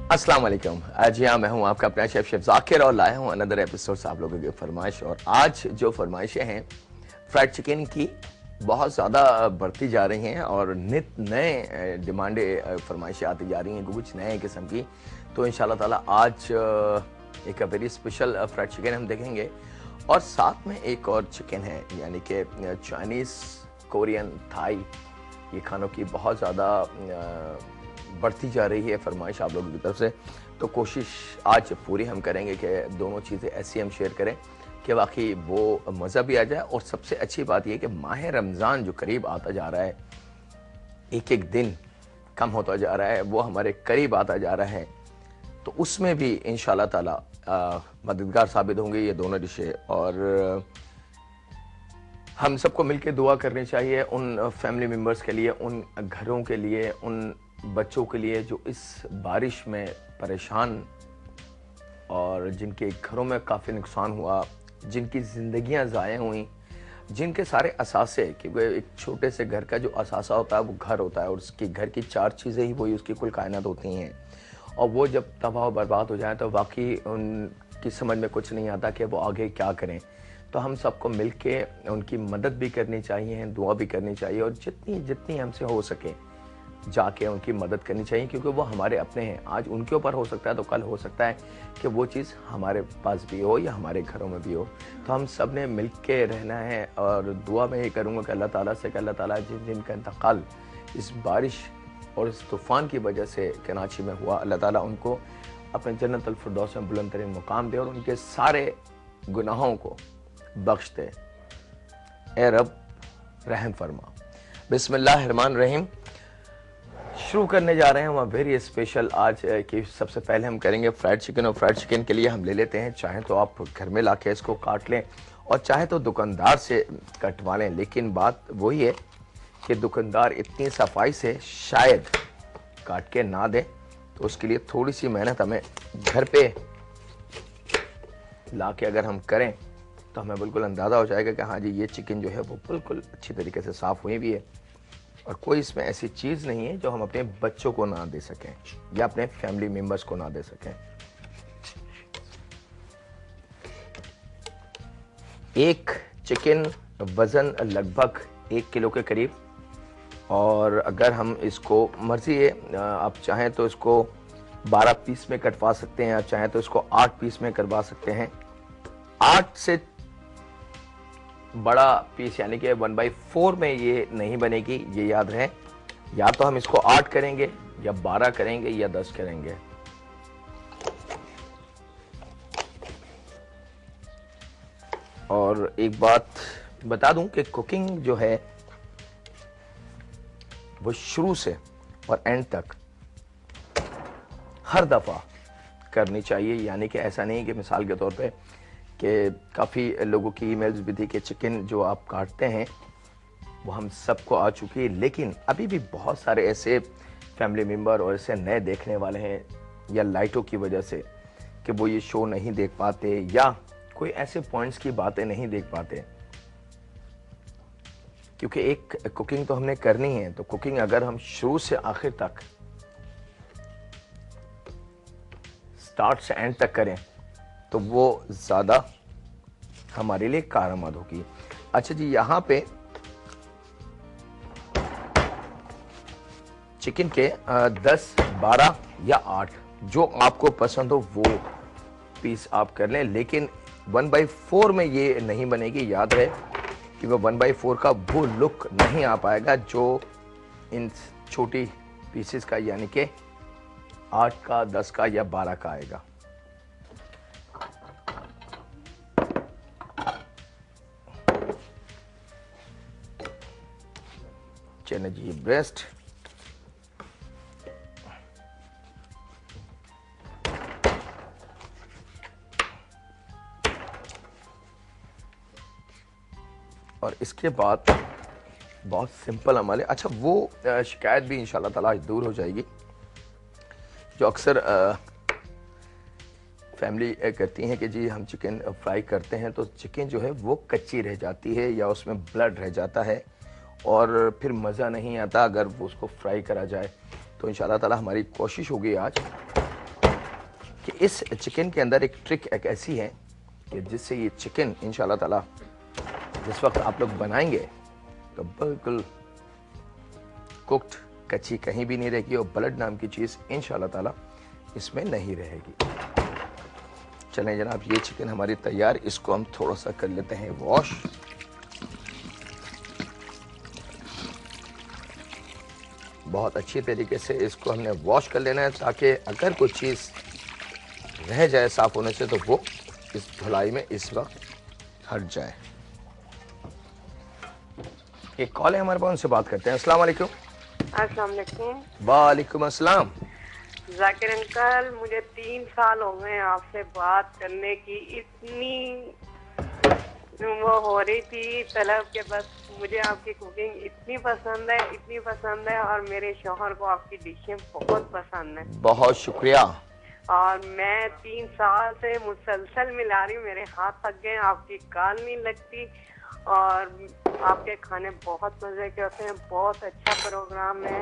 अस्सलाम वालेकुम। जी हाँ, मैं हूँ आपका अपना शेफ जाकिर और लाया हूँ अनदर एपिसोड आप लोगों की फरमाइश। और आज जो फरमाइशें हैं फ्राइड चिकन की बहुत ज़्यादा बढ़ती जा रही हैं और नित नए डिमांडें फरमाइशें आती जा रही हैं कुछ नए किस्म की। तो इंशाल्लाह ताला आज एक वेरी स्पेशल फ्राइड चिकन हम देखेंगे और साथ में एक और चिकन है, यानी कि चाइनीज़, कोरियन, थाई, ये खानों की बहुत ज़्यादा बढ़ती जा रही है फरमाइश आप लोगों की तरफ से। तो कोशिश आज पूरी हम करेंगे कि दोनों चीज़ें ऐसी हम शेयर करें कि वाकई वो मज़ा भी आ जाए। और सबसे अच्छी बात यह कि माह रमज़ान जो करीब आता जा रहा है, एक एक दिन कम होता जा रहा है, वो हमारे करीब आता जा रहा है, तो उसमें भी इंशाल्लाह ताला मददगार साबित होंगे ये दोनों डिशें। और हम सबको मिलकर दुआ करनी चाहिए उन फैमिली मेम्बर्स के लिए, उन घरों के लिए, उन बच्चों के लिए जो इस बारिश में परेशान और जिनके घरों में काफ़ी नुकसान हुआ, जिनकी ज़िंदगियां ज़ाया हुई, जिनके सारे असासे, क्योंकि एक छोटे से घर का जो असासा होता है वो घर होता है और उसकी घर की चार चीज़ें ही वही उसकी कुल कायनात होती हैं। और वो जब तबाह बर्बाद हो जाए तो वाकई उनकी समझ में कुछ नहीं आता कि वो आगे क्या करें। तो हम सबको मिल के उनकी मदद भी करनी चाहिए, दुआ भी करनी चाहिए और जितनी जितनी हमसे हो सके जाके उनकी मदद करनी चाहिए, क्योंकि वो हमारे अपने हैं। आज उनके ऊपर हो सकता है तो कल हो सकता है कि वो चीज़ हमारे पास भी हो या हमारे घरों में भी हो। तो हम सब ने मिल के रहना है और दुआ में ये करूँगा कि अल्लाह ताला से कि अल्लाह ताला जिनका इंतकाल इस बारिश और इस तूफ़ान की वजह से कराची में हुआ, अल्लाह ताला उनको अपने जन्नतुल फिरदौस में बुलंद तरीन मुकाम दे और उनके सारे गुनाहों को बख्श दे। ए रब रहम फरमा। बिस्मिल्लाहिर्रहमानिर्रहीम। शुरू करने जा रहे हैं हम वेरी स्पेशल आज की। सबसे पहले हम करेंगे फ्राइड चिकन और फ्राइड चिकन के लिए हम ले लेते हैं, चाहे तो आप घर में लाके इसको काट लें और चाहे तो दुकानदार से कटवा लें। लेकिन बात वही है कि दुकानदार इतनी सफाई से शायद काट के ना दे, तो उसके लिए थोड़ी सी मेहनत हमें घर पे ला के अगर हम करें तो हमें बिल्कुल अंदाज़ा हो जाएगा कि हाँ जी ये चिकन जो है वो बिल्कुल अच्छी तरीके से साफ़ हुई भी है और कोई इसमें ऐसी चीज़ नहीं है जो हम अपने बच्चों को ना दे सकें या अपने फैमिली मेम्बर्स को ना दे सकें। एक चिकन वज़न लगभग 1 किलो के करीब, और अगर हम इसको मर्जी है, आप चाहें तो इसको 12 पीस में कटवा सकते हैं, आप चाहें तो इसको 8 पीस में करवा सकते हैं। 8 से बड़ा पीस यानी कि 1/4 में ये नहीं बनेगी, ये याद रहे। या तो हम इसको 8 करेंगे या 12 करेंगे या 10 करेंगे। और एक बात बता दूं कि कुकिंग जो है वो शुरू से और एंड तक हर दफ़ा करनी चाहिए। यानी कि ऐसा नहीं कि मिसाल के तौर पे कि काफ़ी लोगों की ईमेल्स भी थी कि चिकन जो आप काटते हैं वो हम सबको आ चुकी है, लेकिन अभी भी बहुत सारे ऐसे फैमिली मेम्बर और ऐसे नए देखने वाले हैं या लाइटों की वजह से कि वो ये शो नहीं देख पाते या कोई ऐसे पॉइंट्स की बातें नहीं देख पाते। क्योंकि एक कुकिंग तो हमने करनी है, तो कुकिंग अगर हम शुरू से आखिर तक, स्टार्ट से एंड तक करें तो वो ज़्यादा हमारे लिए कारआमद होगी। अच्छा जी, यहाँ पे चिकन के 10, 12 या 8 जो आपको पसंद हो वो पीस आप कर लें, लेकिन 1/4 में ये नहीं बनेगी। याद रहे कि वो 1/4 का वो लुक नहीं आ पाएगा जो इन छोटी पीसेस का, यानी कि 8 का, 10 का या 12 का आएगा। चलिए जी, ब्रेस्ट और इसके बाद बहुत सिंपल अमल है। अच्छा, वो शिकायत भी इंशाल्लाह ताला दूर हो जाएगी जो अक्सर फैमिली कहती हैं कि जी हम चिकन फ्राई करते हैं तो चिकन जो है वो कच्ची रह जाती है या उसमें ब्लड रह जाता है और फिर मज़ा नहीं आता अगर वो उसको फ्राई करा जाए। तो इंशाल्लाह ताला हमारी कोशिश होगी आज कि इस चिकन के अंदर एक ट्रिक एक ऐसी है कि जिससे ये चिकन इंशाल्लाह ताला जिस वक्त आप लोग बनाएंगे तो बिल्कुल कुक्ड कच्ची कहीं भी नहीं रहेगी और ब्लड नाम की चीज़ इंशाल्लाह ताला इसमें नहीं रहेगी। चलें जनाब, ये चिकन हमारी तैयार, इसको हम थोड़ा सा कर लेते हैं वॉश। बहुत अच्छी तरीके से इसको हमने वॉश कर लेना है ताकि अगर कोई चीज़ रह जाए साफ होने से तो वो इस धुलाई में इस वक्त हट जाए। एक कॉल है हमारे पास, उनसे बात करते हैं। अस्सलाम वालेकुम। अस्सलाम वालेकुम। वालेकुम अस्सलाम। जाकिर अंकल, मुझे 3 साल हो गए आपसे बात करने की, इतनी वो हो रही थी तलब के बस मुझे आपकी कुकिंग इतनी पसंद है, इतनी पसंद है और मेरे शौहर को आपकी डिशें बहुत पसंद है। बहुत शुक्रिया। और मैं 3 साल से मुसलसल मिला रही हूँ, मेरे हाथ थक गए, आपकी कॉल नहीं लगती और आपके खाने बहुत मजे के होते हैं। बहुत अच्छा प्रोग्राम है,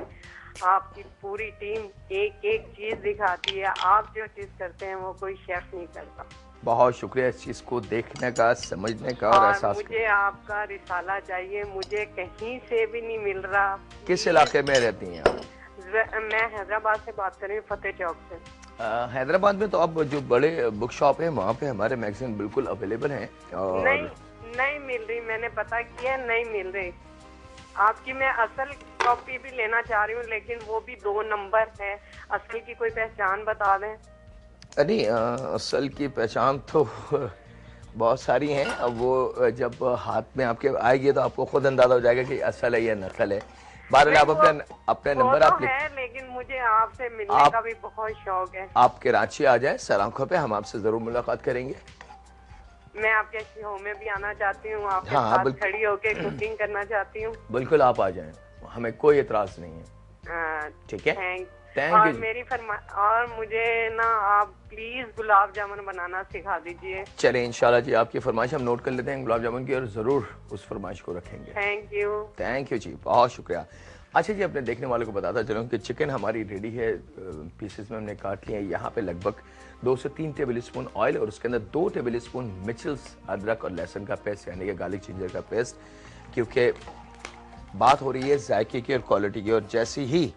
आपकी पूरी टीम एक एक चीज दिखाती है, आप जो चीज करते हैं वो कोई शेफ नहीं करता। बहुत शुक्रिया इस चीज को देखने का, समझने का और एहसास। मुझे आपका रिसाला चाहिए, मुझे कहीं से भी नहीं मिल रहा। किस इलाके में रहती हैं आप? मैं हैदराबाद से बात कर रही हूँ, फतेह चौक से। हैदराबाद में तो अब जो बड़े बुक शॉप है वहाँ पे हमारे मैगजीन बिल्कुल अवेलेबल हैं और नहीं मिल रही, मैंने पता किया नहीं मिल रही। आपकी मैं असल कॉपी भी लेना चाह रही हूँ लेकिन वो भी 2 नंबर है। असल की कोई पहचान बता दें। अरे असल की पहचान तो बहुत सारी हैं, अब वो जब हाथ में आपके आएगी तो आपको खुद अंदाजा हो जाएगा कि असल है या नकल है। बहरहाल आप अपने नंबर आप है, लेकिन मुझे आपसे मिलने का भी बहुत शौक है। आप कराची आ जाए सर आंखों पे, हम आपसे जरूर मुलाकात करेंगे। मैं आपके शो में भी आना चाहती हूँ, आपके साथ खड़ी होके कुकिंग करना चाहती हूँ। बिल्कुल आप आ जाएं, हमें कोई एतराज नहीं है। ठीक है, थैंक यू। और मुझे ना आप प्लीज गुलाब जामुन बनाना सिखा दीजिए। चले इंशाल्लाह जी, आपकी फरमाइश हम नोट कर लेते हैं गुलाब जामुन की और जरूर उस फरमाइश को रखेंगे। थैंक यू जी, बहुत शुक्रिया। अच्छा जी, अपने देखने वालों को बताता चलूँ कि चिकन हमारी रेडी है, पीसेस में हमने काट लिया है। यहाँ पे लगभग 2 से 3 टेबल स्पून ऑयल और उसके अंदर 2 टेबल स्पून मिचल्स अदरक और लहसुन का पेस्ट यानी कि गार्लिक जिंजर का पेस्ट, क्योंकि बात हो रही है जायके की और क्वालिटी की। और जैसे ही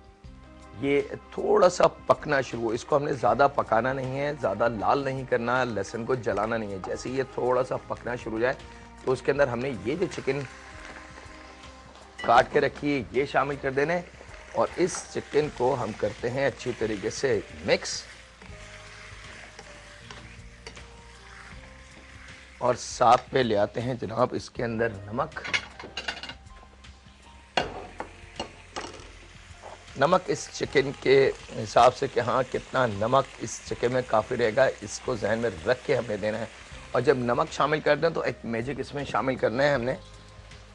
ये थोड़ा सा पकना शुरू हो, इसको हमने ज़्यादा पकाना नहीं है, ज़्यादा लाल नहीं करना, लहसुन को जलाना नहीं है। जैसे ये थोड़ा सा पकना शुरू हो जाए तो उसके अंदर हमने ये जो चिकन काट के रखी है ये शामिल कर देना है और इस चिकन को हम करते हैं अच्छी तरीके से मिक्स और साथ में ले आते हैं जनाब इसके अंदर नमक इस चिकन के हिसाब से कि हाँ कितना नमक इस चिकन में काफ़ी रहेगा, इसको जहन में रख के हमें देना है। और जब नमक शामिल कर दें तो एक मैजिक इसमें शामिल करना है हमने,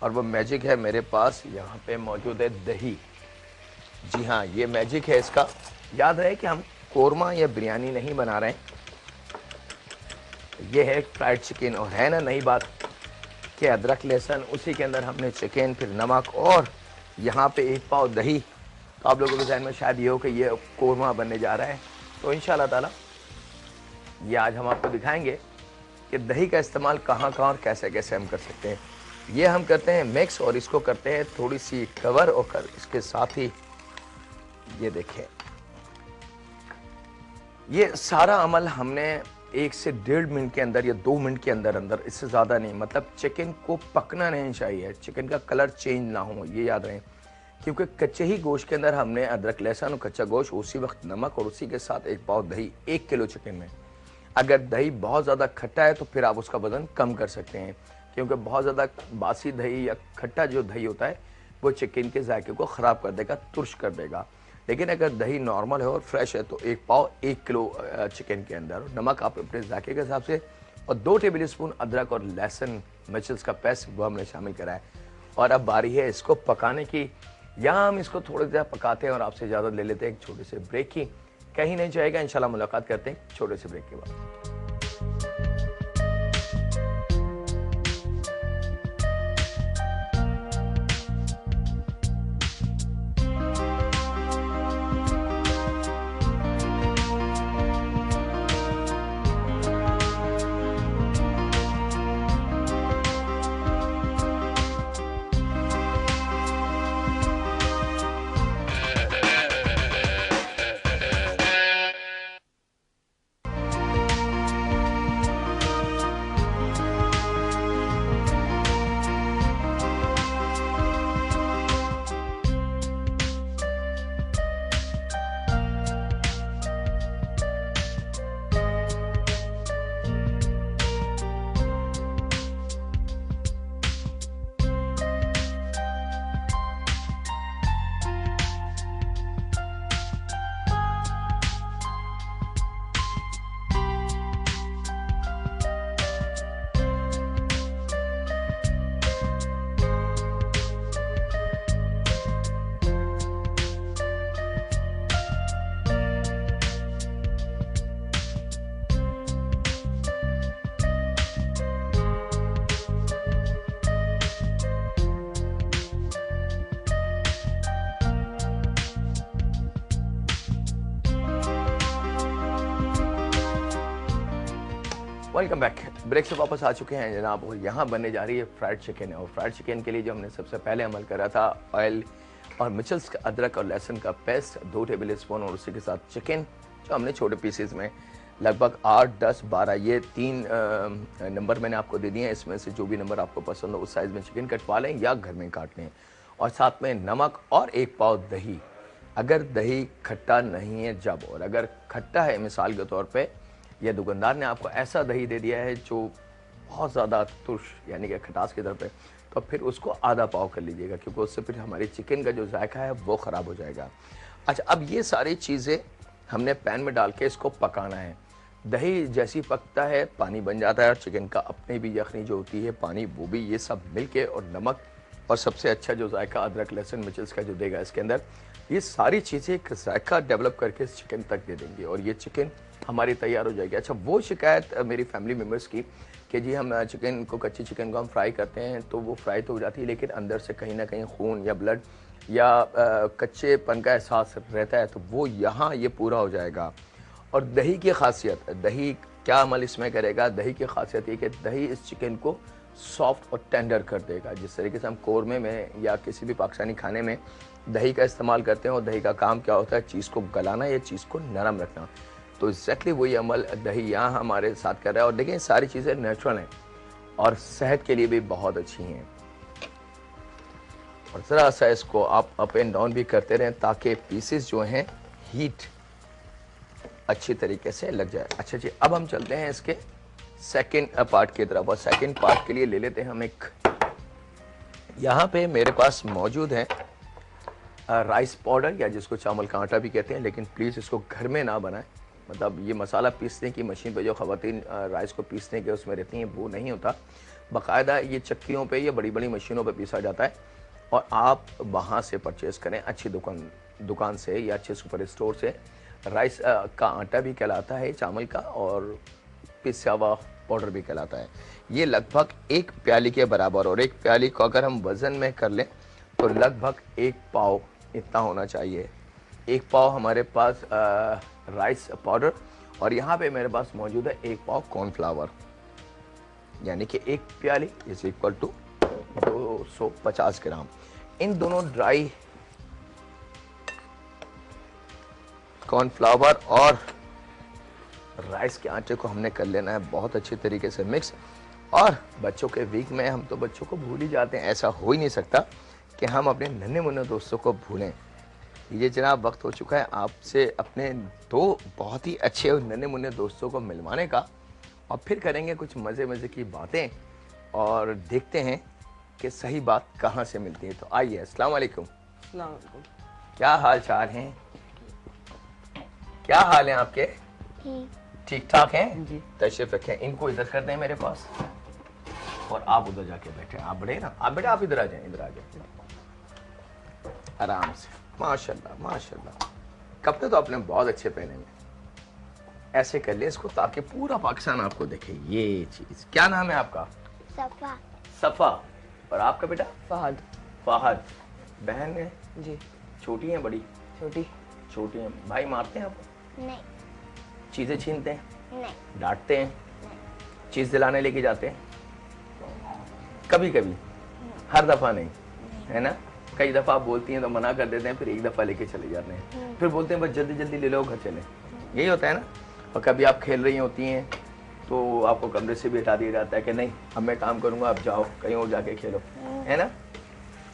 और वो मैजिक है मेरे पास यहाँ पे मौजूद है दही। जी हाँ, ये मैजिक है इसका। याद रहे कि हम कोरमा या बिरयानी नहीं बना रहे हैं, ये है फ्राइड चिकन। और है ना नई बात कि अदरक लहसुन उसी के अंदर हमने चिकन, फिर नमक और यहाँ पे 1 पाव दही। तो आप लोगों के ज़हन में शायद ये हो कि ये कोरमा बनने जा रहा है, तो इंशाल्लाह ताला ये आज हम आपको दिखाएंगे कि दही का इस्तेमाल कहाँ कहाँ और कैसे कैसे हम कर सकते हैं। ये हम करते हैं मिक्स और इसको करते हैं थोड़ी सी कवर और इसके साथ ही ये देखें, ये सारा अमल हमने 1 से 1.5 मिनट के अंदर या 2 मिनट के अंदर अंदर, इससे ज़्यादा नहीं। मतलब चिकन को पकना नहीं चाहिए, चिकन का कलर चेंज ना हो, ये याद रहे। क्योंकि कच्चे ही गोश्त के अंदर हमने अदरक लहसुन और कच्चा गोश्त, उसी वक्त नमक और उसी के साथ 1 पाव दही 1 किलो चिकन में। अगर दही बहुत ज़्यादा खट्टा है तो फिर आप उसका वज़न कम कर सकते हैं, क्योंकि बहुत ज़्यादा बासी दही या खट्टा जो दही होता है वो चिकन के जायके को ख़राब कर देगा, तुर्श कर देगा। लेकिन अगर दही नॉर्मल है और फ्रेश है तो 1 पाव 1 किलो चिकन के अंदर। नमक आप अपने जायके के हिसाब से, और 2 टेबल स्पून अदरक और लहसुन मिर्चेस का पेस्ट वो हमने शामिल करा है। और अब बारी है इसको पकाने की। यहाँ हम इसको थोड़ी देर पकाते हैं और आपसे इजाज़त ले लेते हैं एक छोटे से ब्रेक की। कहीं नहीं जाएगा, इंशाल्लाह मुलाकात करते हैं छोटे से ब्रेक के बाद। Welcome back. ब्रेक से वापस आ चुके हैं जनाब और यहाँ बनने जा रही है फ्राइड चिकन। और फ्राइड चिकन के लिए जो हमने सबसे पहले अमल करा था, ऑयल और मिचल्स का अदरक और लहसुन का पेस्ट 2 टेबल स्पून और उसी के साथ चिकन जो हमने छोटे पीसेस में लगभग 8, 10, 12 ये 3 नंबर मैंने आपको दे दिए हैं। इसमें से जो भी नंबर आपको पसंद हो उस साइज़ में चिकन कटवा लें या घर में काट लें। और साथ में नमक और 1 पाव दही। अगर दही खट्टा नहीं है जब, और अगर खट्टा है मिसाल के तौर पे या दुकानदार ने आपको ऐसा दही दे दिया है जो बहुत ज़्यादा तुर्श यानी कि खटास की तरफ है, तो फिर उसको आधा पाव कर लीजिएगा, क्योंकि उससे फिर हमारी चिकन का जो जायका है वो ख़राब हो जाएगा। अच्छा, अब ये सारी चीज़ें हमने पैन में डाल के इसको पकाना है। दही जैसी पकता है पानी बन जाता है और चिकन का अपने भी यखनी जो होती है पानी वो भी, ये सब मिलके और नमक और सबसे अच्छा जो जायका अदरक लहसुन मिर्च का जो देगा इसके अंदर, ये सारी चीज़ें एक जायका डेवलप करके इस चिकन तक दे देंगे और ये चिकन हमारी तैयार हो जाएगी। अच्छा, वो शिकायत मेरी फैमिली मेम्बर्स की कि जी हम चिकन को, कच्ची चिकन को हम फ्राई करते हैं तो वो फ्राई तो हो जाती है लेकिन अंदर से कहीं ना कहीं खून या ब्लड या कच्चेपन का एहसास रहता है, तो वो यहाँ ये पूरा हो जाएगा। और दही की खासियत, दही क्या अमल इसमें करेगा, दही की खासियत ये कि दही इस चिकन को सॉफ्ट और टेंडर कर देगा। जिस तरीके से हम कोरमे में या किसी भी पाकिस्तानी खाने में दही का इस्तेमाल करते हैं और दही का काम क्या होता है, चीज़ को गलाना या चीज़ को नरम रखना, तो एग्जैक्टली वही अमल दही यहाँ हमारे साथ कर रहा है। और देखिए सारी चीज़ें नेचुरल हैं और सेहत के लिए भी बहुत अच्छी हैं। और ज़रा सा इसको आप अप एंड डाउन भी करते रहें ताकि पीसेस जो हैं हीट अच्छी तरीके से लग जाए। अच्छा जी, अब हम चलते हैं इसके सेकंड पार्ट की तरफ। और सेकंड पार्ट के लिए ले लेते हैं हम एक, यहाँ पे मेरे पास मौजूद है राइस पाउडर या जिसको चावल का आटा भी कहते हैं, लेकिन प्लीज़ इसको घर में ना बनाएं। मतलब ये मसाला पीसने की मशीन पे जो ख़वातीन राइस को पीसने के उसमें रहती हैं वो नहीं होता, बाकायदा ये चक्कियों पे या बड़ी बड़ी मशीनों पे पीसा जाता है और आप वहाँ से परचेज़ करें अच्छी दुकान से या अच्छे सुपर स्टोर से। राइस का आटा भी कहलाता है चावल का और पिसा हुआ पाउडर भी कहलाता है। ये लगभग 1 प्याली के बराबर, और 1 प्याली को अगर हम वज़न में कर लें तो लगभग 1 पाव इतना होना चाहिए। 1 पाव हमारे पास राइस पाउडर और यहाँ पे मेरे पास मौजूद है 1 पाव कॉर्नफ्लावर, यानी कि 1 प्याली इज इक्वल टू 250 ग्राम। इन दोनों ड्राई कॉर्नफ्लावर और राइस के आटे को हमने कर लेना है बहुत अच्छी तरीके से मिक्स। और बच्चों के वीक में हम तो बच्चों को भूल ही जाते हैं, ऐसा हो ही नहीं सकता कि हम अपने नन्हे मुन्ने दोस्तों को भूलें। ये जनाब वक्त हो चुका है आपसे अपने 2 बहुत ही अच्छे और नन्हे मुन्ने दोस्तों को मिलवाने का, और फिर करेंगे कुछ मज़े मज़े की बातें और देखते हैं कि सही बात कहाँ से मिलती है। तो आइए, अस्सलाम वालेकुम। क्या हाल चाल हैं? क्या हाल है आपके? ठीक ठाक हैं जी। तशरीफ रखें, इनको इधर कर दें मेरे पास और आप उधर जाके बैठे। आप बड़े ना, आप बेटा आप इधर आ जाएं, इधर आ जाएं आराम से। माशाल्लाह माशाल्लाह, कपड़े तो आपने बहुत अच्छे पहने हैं। ऐसे कर ले इसको ताकि पूरा पाकिस्तान आपको देखे। ये चीज क्या नाम है आपका? सफा। सफा। और आपका बेटा? फहद। फहद। बहन है जी। छोटी है बड़ी? छोटी। छोटी है। भाई मारते हैं आपको? नहीं। चीजें छीनते हैं? नहीं। डांटते हैं? नहीं। चीज दिलाने लेके जाते हैं? कभी कभी, हर दफा नहीं, है ना? कई दफा आप बोलती हैं तो मना कर देते हैं, फिर एक दफा लेके चले जाते हैं, फिर बोलते हैं बस जल्दी जल्दी ले लो घर चले। यही होता है ना? और कभी आप खेल रही होती हैं तो आपको कमरे से भी हटा दिया जाता है कि नहीं अब मैं काम करूंगा, आप जाओ कहीं और जाके खेलो, है ना?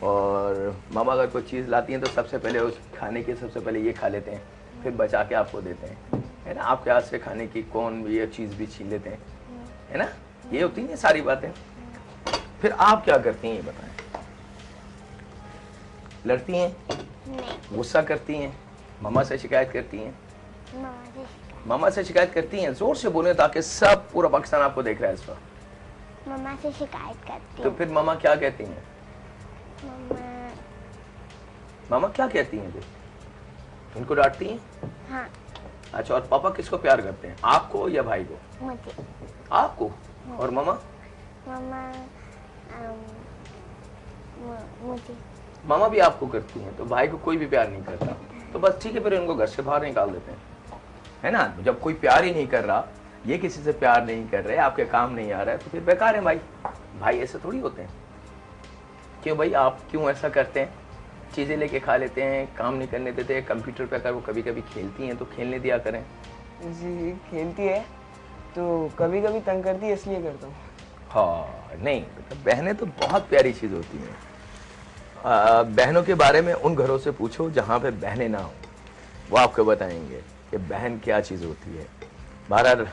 और मामा अगर कोई चीज़ लाती हैं तो सबसे पहले उस खाने की सबसे पहले ये खा लेते हैं, फिर बचा के आपको देते हैं, है ना? आपके हाथ से खाने की कौन ये चीज़ भी छीन लेते हैं, है ना? ये होती हैं सारी बातें। फिर आप क्या करती हैं ये बताएं? लड़ती हैं? नहीं। गुस्सा करती हैं? मामा से शिकायत करती हैं? मामा मामा से शिकायत। से शिकायत करती हैं? जोर से बोले ताकि सब पूरा पाकिस्तान आपको देख रहा है इस वक्त। मामा से शिकायत करती तो हूँ। फिर मामा क्या कहती हैं? मामा। मामा क्या कहती हैं फिर? उनको डांटती हैं? हाँ। अच्छा, और पापा किसको प्यार करते हैं, आपको या भाई को? मुझे। आपको। और मामा? मामा मुझे। मामा भी आपको करती हैं, तो भाई को कोई भी प्यार नहीं करता, तो बस ठीक है फिर उनको घर से बाहर निकाल देते हैं, है ना? जब कोई प्यार ही नहीं कर रहा ये किसी से प्यार नहीं कर रहे, आपके काम नहीं आ रहा है, तो फिर बेकार है भाई। भाई ऐसे थोड़ी होते हैं। क्यों भाई, आप क्यों ऐसा करते हैं? चीज़ें लेके खा लेते हैं, काम नहीं करने देते। कंप्यूटर पे अगर वो कभी कभी खेलती हैं तो खेलने दिया करें। जी खेलती है तो कभी कभी तंग करती है, इसलिए करता हूँ। हाँ नहीं, बहनें तो बहुत प्यारी चीज़ होती हैं। बहनों के बारे में उन घरों से पूछो जहाँ पे बहनें ना हो, वो आपको बताएंगे कि बहन क्या चीज़ होती है। बहरहाल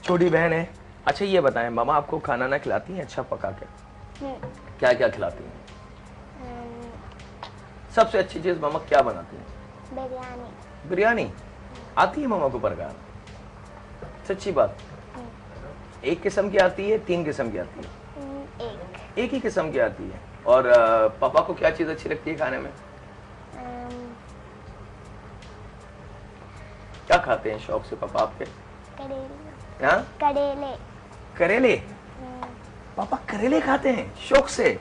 छोटी बहन है। अच्छा ये बताएं, मामा आपको खाना ना खिलाती हैं अच्छा पका के? क्या क्या खिलाती हैं? सबसे अच्छी चीज़ मामा क्या बनाती हैं? बिरयानी। बिरयानी आती है मामा को पकाना? सच्ची बात? एक किस्म की आती है, 3 किस्म की आती है? एक ही किस्म की आती है। और पापा को क्या चीज़ अच्छी लगती है खाने में? क्या खाते हैं शौक से पापा आपके? करेले। हाँ? करेले। करेले? पापा करेले खाते हैं शौक से?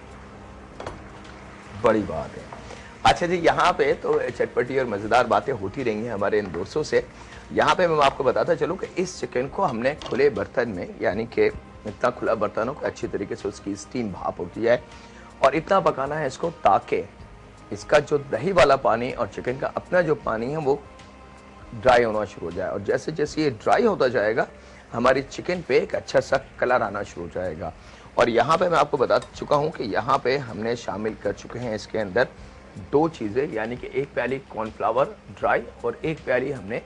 बड़ी बात है। अच्छा जी, यहाँ पे तो चटपटी और मज़ेदार बातें होती रही हैं हमारे इन दोस्तों से। यहाँ पे मैं आपको बताता चलूँ कि इस चिकन को हमने खुले बर्तन में, यानी कि इतना खुला बर्तन हो कि अच्छी तरीके से उसकी स्टीम भाप होती है, और इतना पकाना है इसको ताकि इसका जो दही वाला पानी और चिकन का अपना जो पानी है वो ड्राई होना शुरू हो जाए। और जैसे जैसे ये ड्राई होता जाएगा हमारी चिकन पे एक अच्छा सा कलर आना शुरू हो जाएगा। और यहाँ पे मैं आपको बता चुका हूँ कि यहाँ पे हमने शामिल कर चुके हैं इसके अंदर 2 चीज़ें, यानी कि 1 प्याली कॉर्नफ्लावर ड्राई और 1 प्याली हमने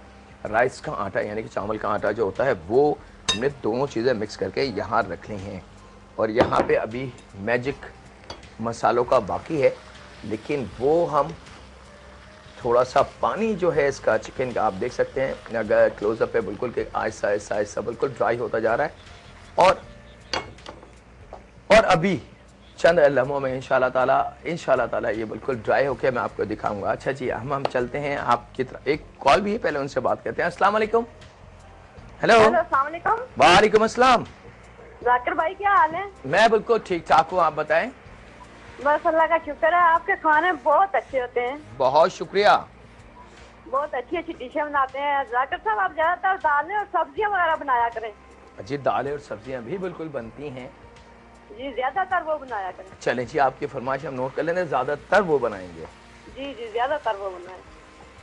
राइस का आटा, यानी कि चावल का आटा जो होता है, वो हमने दोनों चीज़ें मिक्स करके यहाँ रख ली हैं। और यहाँ पे अभी मैजिक मसालों का बाकी है, लेकिन वो हम थोड़ा सा पानी जो है इसका चिकन का आप देख सकते हैं अगर क्लोजअप पे, बिल्कुल कि आहिस्ता आहिस्ता आहिस्ता बिल्कुल ड्राई होता जा रहा है। और अभी चंद लम्हों में इंशाल्लाह ताला ये बिल्कुल ड्राई होकर मैं आपको दिखाऊंगा। अच्छा जी, हम चलते हैं आपकी तरफ। एक कॉल भी है, पहले उनसे बात करते हैं। अस्सलाम वालेकुम। हेलो। अस्सलाम वालेकुम। वालेकुम अस्सलाम। जाकिर भाई क्या हाल है? मैं बिल्कुल ठीक ठाक हूँ, आप बताएं। बस अल्लाह का शुक्र है, आपके खाने बहुत अच्छे होते हैं। बहुत शुक्रिया। बहुत अच्छी अच्छी डिशें बनाते हैं जाकिर साहब। आप ज्यादातर दालें और सब्जियां वगैरह बनाया करें। जी दालें और सब्जियां भी बिल्कुल बनती हैं जी, ज्यादातर वो बनाया करें। चलें जी, आपकी फरमाइश हम नोट कर लेंगे, ज्यादातर वो बनाएंगे। जी जी, ज्यादातर वो बनाए।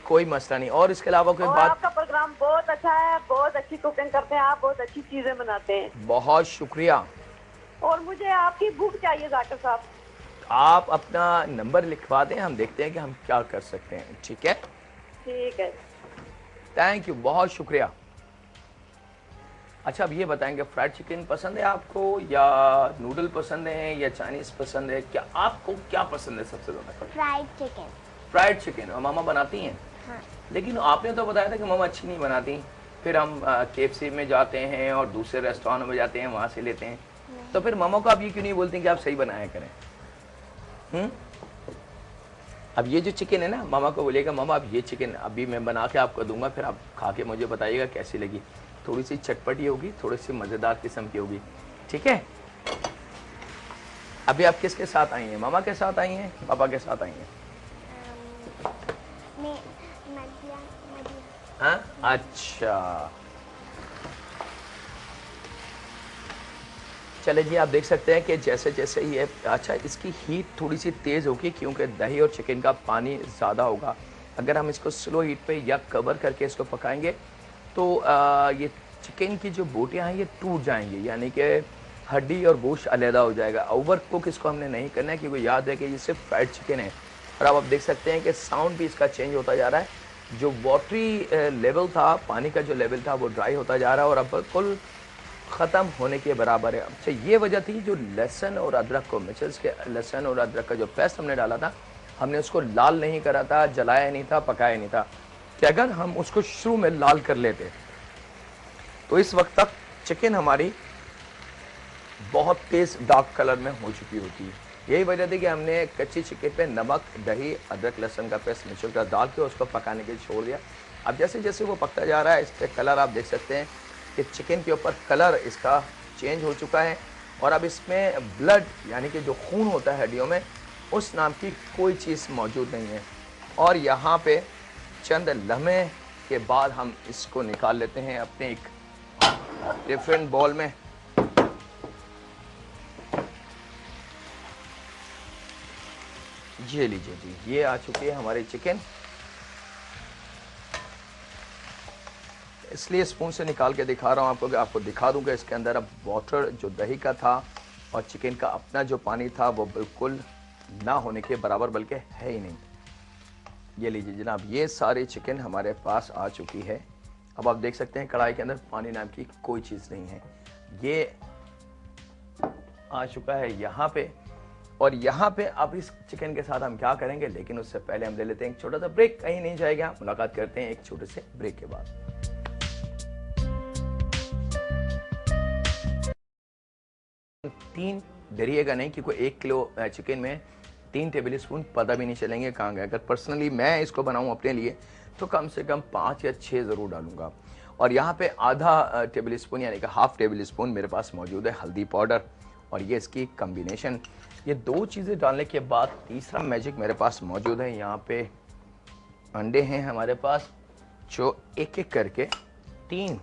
कोई मसला नहीं। और इसके अलावा कोई और बात? आपका प्रोग्राम बहुत अच्छा है, बहुत अच्छी कुकिंग करते हैं आप, बहुत अच्छी चीजें बनाते हैं। बहुत शुक्रिया। और मुझे आपकी बुक चाहिए जाकिर साहब। आप अपना नंबर लिखवा दें, हम देखते हैं कि हम क्या कर सकते हैं। ठीक है? ठीक है, थैंक यू, बहुत शुक्रिया। अच्छा अब ये बताएंगे, फ्राइड चिकन पसंद है आपको या नूडल पसंद है या चाइनीज पसंद है? क्या आपको क्या पसंद है सबसे ज्यादा? Fried chicken. Fried chicken. और मामा बनाती हैं? हाँ। लेकिन आपने तो बताया था कि मामा अच्छी नहीं बनाती। फिर हम KFC में जाते हैं और दूसरे रेस्टोरेंट में जाते हैं, वहाँ से लेते हैं। तो फिर मामा को आप ये क्यों नहीं बोलते कि आप सही बनाया करें? अब ये जो चिकन है ना, मामा को बोलिएगा मामा अब ये चिकन अभी मैं बना के आपको दूंगा, फिर आप खा के मुझे बताइएगा कैसी लगी। थोड़ी सी चटपटी होगी, थोड़ी सी मज़ेदार किस्म की होगी। ठीक है? अभी आप किसके साथ आई हैं? मामा के साथ आई हैं, पापा के साथ आई हैं? मदिया। हाँ? अच्छा चले जी, आप देख सकते हैं कि जैसे जैसे ये, अच्छा इसकी हीट थोड़ी सी तेज़ होगी क्योंकि दही और चिकन का पानी ज़्यादा होगा। अगर हम इसको स्लो हीट पे या कवर करके इसको पकाएंगे तो ये चिकन की जो बोटियाँ हैं ये टूट जाएंगी, यानी कि हड्डी और गोश्त अलहदा हो जाएगा। ओवर कुक इसको हमने नहीं करना है क्योंकि याद है कि ये सिर्फ फ्राइड चिकन है। और अब आप देख सकते हैं कि साउंड भी इसका चेंज होता जा रहा है। जो वाटरी लेवल था, पानी का जो लेवल था वो ड्राई होता जा रहा है और अब बिल्कुल ख़त्म होने के बराबर है। अच्छा ये वजह थी जो लहसुन और अदरक को, मिचल्स के लहसुन और अदरक का जो पेस्ट हमने डाला था, हमने उसको लाल नहीं करा था, जलाया नहीं था, पकाया नहीं था, कि अगर हम उसको शुरू में लाल कर लेते तो इस वक्त तक चिकन हमारी बहुत तेज़ डार्क कलर में हो चुकी होती है। यही वजह थी कि हमने कच्ची चिकन पे नमक, दही, अदरक, लहसुन का पेस्ट, मिर्चों का डाल के उसको पकाने के लिए छोड़ दिया। अब जैसे जैसे वो पकता जा रहा है, इस पर कलर आप देख सकते हैं कि चिकन के ऊपर कलर इसका चेंज हो चुका है। और अब इसमें ब्लड, यानी कि जो खून होता है हड्डियों में, उस नाम की कोई चीज़ मौजूद नहीं है। और यहाँ पे चंद लम्हे के बाद हम इसको निकाल लेते हैं अपने एक डिफरेंट बॉल में। ये लीजिए जी, ये आ चुकी है हमारी चिकन। इसलिए स्पून से निकाल के दिखा रहा हूं आपको कि आपको दिखा दूंगा इसके अंदर अब वाटर जो दही का था और चिकन का अपना जो पानी था वो बिल्कुल ना होने के बराबर, बल्कि है ही नहीं। ये लीजिए जनाब, ये सारी चिकन हमारे पास आ चुकी है। अब आप देख सकते हैं कढ़ाई के अंदर पानी नाम की कोई चीज़ नहीं है। ये आ चुका है यहाँ पे, और यहाँ पे अब इस चिकन के साथ हम क्या करेंगे, लेकिन उससे पहले हम ले लेते हैं एक छोटा सा ब्रेक। कहीं नहीं जाएगा, मुलाकात करते हैं एक छोटे से ब्रेक के बाद। तीन डरिएगा नहीं, क्योंकि 1 किलो चिकन में 3 टेबल स्पून पता भी नहीं चलेंगे कहाँ गए। अगर पर्सनली मैं इसको बनाऊं अपने लिए तो कम से कम 5 या 6 ज़रूर डालूंगा। और यहाँ पे आधा टेबल स्पून यानी कि हाफ टेबल स्पून मेरे पास मौजूद है हल्दी पाउडर, और ये इसकी कम्बिनेशन। ये 2 चीज़ें डालने के बाद तीसरा मैजिक मेरे पास मौजूद है। यहाँ पे अंडे हैं हमारे पास, जो एक एक करके 3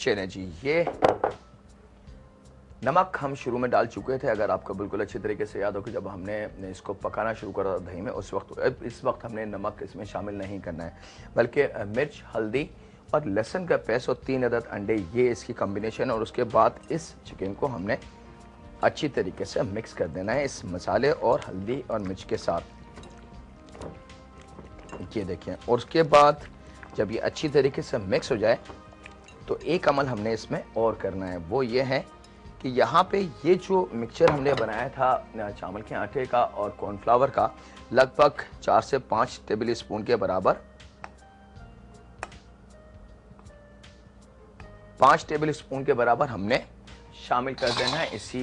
चलें जी। ये नमक हम शुरू में डाल चुके थे, अगर आपको बिल्कुल अच्छी तरीके से याद हो कि जब हमने इसको पकाना शुरू करा था दही में, उस वक्त इस वक्त हमने नमक इसमें शामिल नहीं करना है, बल्कि मिर्च, हल्दी और लहसुन का पेस्ट और 3 अदद अंडे, ये इसकी कॉम्बिनेशन। और उसके बाद इस चिकन को हमने अच्छी तरीके से मिक्स कर देना है इस मसाले और हल्दी और मिर्च के साथ। ये देखें, और उसके बाद जब ये अच्छी तरीके से मिक्स हो जाए तो एक अमल हमने इसमें और करना है, वो ये है कि यहाँ पे ये जो मिक्सचर हमने बनाया था चावल के आटे का और कॉर्नफ्लावर का, लगभग 4 से 5 टेबल स्पून के बराबर, 5 टेबल स्पून के बराबर हमने शामिल कर देना है इसी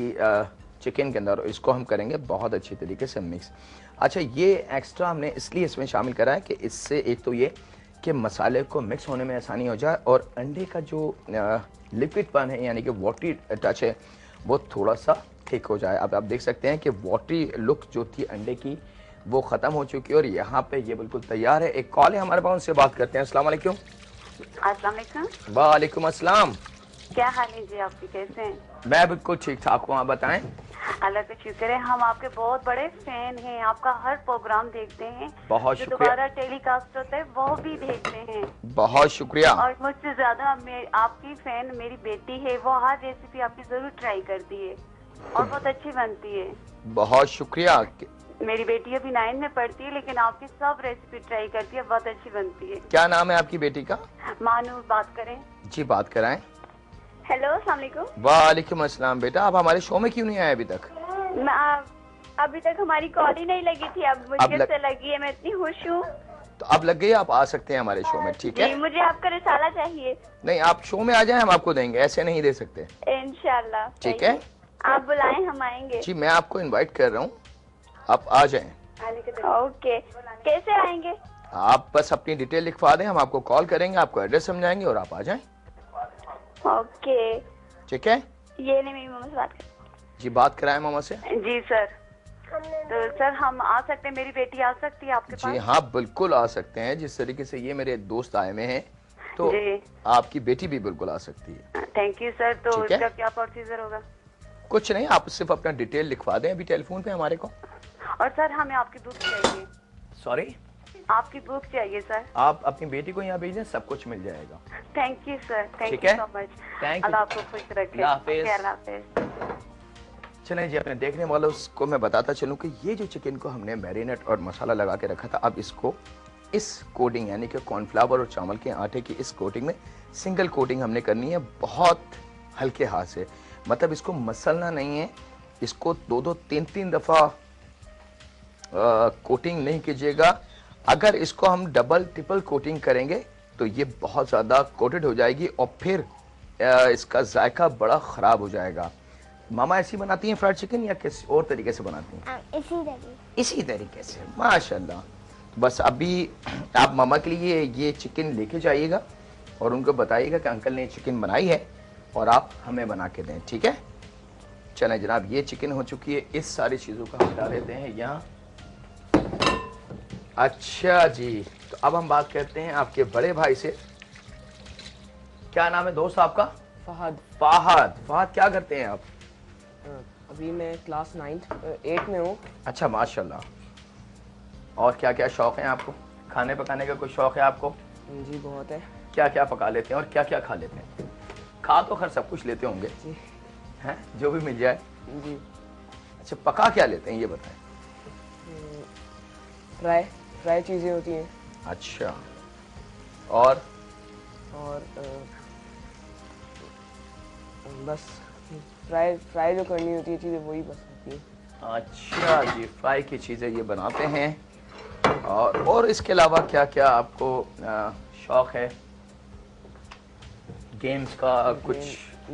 चिकन के अंदर। इसको हम करेंगे बहुत अच्छी तरीके से मिक्स। अच्छा, ये एक्स्ट्रा हमने इसलिए इसमें शामिल करा है कि इससे एक तो ये कि मसाले को मिक्स होने में आसानी हो जाए, और अंडे का जो लिक्विडपन है यानी कि वाटरी टच है वो थोड़ा सा ठीक हो जाए। अब आप देख सकते हैं कि वाटरी लुक जो थी अंडे की वो ख़त्म हो चुकी है, और यहाँ पे ये बिल्कुल तैयार है। एक कॉल है हमारे पास, उनसे बात करते हैं। अस्सलाम वालेकुम। अस्सलाम वालेकुम। वालेकुम अस्सलाम। क्या हाल है जी आपके, कैसे हैं? मैं बिल्कुल ठीक ठाक हूँ, आप बताएं। अल्लाह का शुक्र है, हम आपके बहुत बड़े फैन हैं, आपका हर प्रोग्राम देखते हैं, बहुत जो शुक्रिया। दोबारा टेलीकास्ट होता है वो भी देखते हैं। बहुत शुक्रिया। और मुझसे ज्यादा आपकी फैन मेरी बेटी है, वो हर रेसिपी आपकी जरूर ट्राई करती है और बहुत अच्छी बनती है। बहुत शुक्रिया। मेरी बेटी अभी 9 में पढ़ती है, लेकिन आपकी सब रेसिपी ट्राई करती है, बहुत अच्छी बनती है। क्या नाम है आपकी बेटी का? मानू, बात करें? जी बात कराएं। हेलो, अस्सलाम वालेकुम। वालेकुम अस्सलाम। बेटा आप हमारे शो में क्यों नहीं आए अभी तक? अभी तक हमारी कॉल ही नहीं लगी थी, अब मुझे से लगी है, मैं इतनी खुश हूँ। तो अब लग गई, आप आ सकते हैं हमारे शो में, ठीक है? मुझे आपका रिसाला चाहिए। नहीं, आप शो में आ जाएं, हम आपको देंगे, ऐसे नहीं दे सकते। इंशाल्लाह। ठीक है, आप बुलाएं, हम आएंगे। जी मैं आपको इनवाइट कर रहा हूँ, आप आ जाएं। ओके, कैसे आएंगे? आप बस अपनी डिटेल लिखवा दें, हम आपको कॉल करेंगे, आपको एड्रेस समझाएंगे और आप आ जाएं। ओके, ठीक है। ये नहीं, मेरी मम्मा से बात कर। जी बात कराएं मामा से। जी सर, तो सर हम आ सकते हैं, मेरी बेटी आ सकती है आपके पास? जी हाँ बिल्कुल आ सकते हैं। जिस तरीके से ये मेरे दोस्त आए हुए हैं तो आपकी बेटी भी बिल्कुल आ सकती है। Thank you sir. तो इसका क्या प्रोसीजर होगा? कुछ नहीं, आप सिर्फ अपना डिटेल लिखवा दें अभी टेलीफोन पे हमारे को। और सर हमें आपकी बुक चाहिए। सॉरी, आपकी बुक चाहिए सर। आप अपनी बेटी को यहाँ भेजें, सब कुछ मिल जाएगा। Thank you sir, thank you so much. Thank you. Allah आपको खुश रखे। अल्लाह हाफिज़। चलें जी, अपने देखने वालों को मैं बताता चलूं कि ये जो चिकन को हमने मैरिनेट और मसाला लगा के रखा था, अब इसको इस कोटिंग यानी कि कॉर्नफ्लावर और चावल के आटे की इस कोटिंग में सिंगल कोटिंग हमने करनी है, बहुत हल्के हाथ से। मतलब इसको मसलना नहीं है, इसको 2-2, 3-3 दफ़ा कोटिंग नहीं कीजिएगा। अगर इसको हम डबल ट्रिपल कोटिंग करेंगे तो ये बहुत ज़्यादा कोटेड हो जाएगी और फिर इसका जायका बड़ा ख़राब हो जाएगा। मामा ऐसी बनाती हैं फ्राइड चिकन या किसी और तरीके से बनाती हैं? इसी तरीके से। माशाल्लाह। बस अभी आप मामा के लिए ये चिकन लेके जाइएगा और उनको बताइएगा कि अंकल ने चिकन बनाई है और आप हमें बना के दें, ठीक है? चलें जनाब, ये चिकन हो चुकी है। इस सारी चीज़ों को हम डाल देते हैं यहाँ। अच्छा जी, तो अब हम बात करते हैं आपके बड़े भाई से। क्या नाम है दोस्त आपका? फहद। फहद क्या करते हैं आप? अभी मैं क्लास 8 में हूँ। अच्छा माशाल्लाह। और क्या क्या शौक है आपको? खाने पकाने का कोई शौक है आपको? जी बहुत है। क्या क्या पका लेते हैं और क्या क्या खा लेते हैं? खा तो खैर सब कुछ लेते होंगे जी। हैं, जो भी मिल जाए। जी। अच्छा, पका क्या लेते हैं ये बताएं। फ्राई चीज़ें होती हैं। अच्छा, और बस फ्राई जो करनी होती है चीज़ें वही बस होती हैं। अच्छा जी, फ्राई की चीज़ें ये बनाते हैं। और इसके अलावा क्या क्या आपको शौक है? गेम्स का कुछ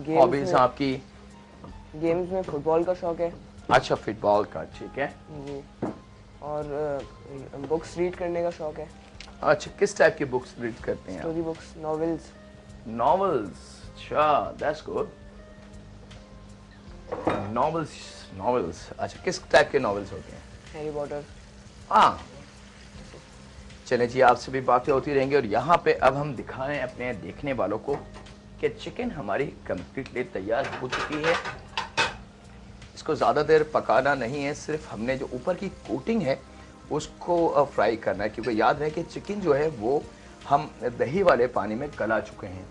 हॉबीज आपकी? गेम्स में फुटबॉल का शौक है। अच्छा, फुटबॉल का, ठीक है जी। और बुक्स रीड करने का शौक है। अच्छा, किस टाइप की बुक्स रीड करते हैं? Story books, novels. अच्छा, दैट्स गुड। नॉवेल्स। अच्छा, किस टाइप के नॉवेल्स होते हैं? Harry Potter. हाँ, चलें जी, आपसे भी बातें होती रहेंगी। और यहाँ पे अब हम दिखाएं अपने देखने वालों को कि चिकन हमारी कंप्लीटली तैयार हो चुकी है। इसको ज़्यादा देर पकाना नहीं है, सिर्फ हमने जो ऊपर की कोटिंग है उसको फ्राई करना है, क्योंकि याद रहे कि चिकन जो है वो हम दही वाले पानी में गला चुके हैं।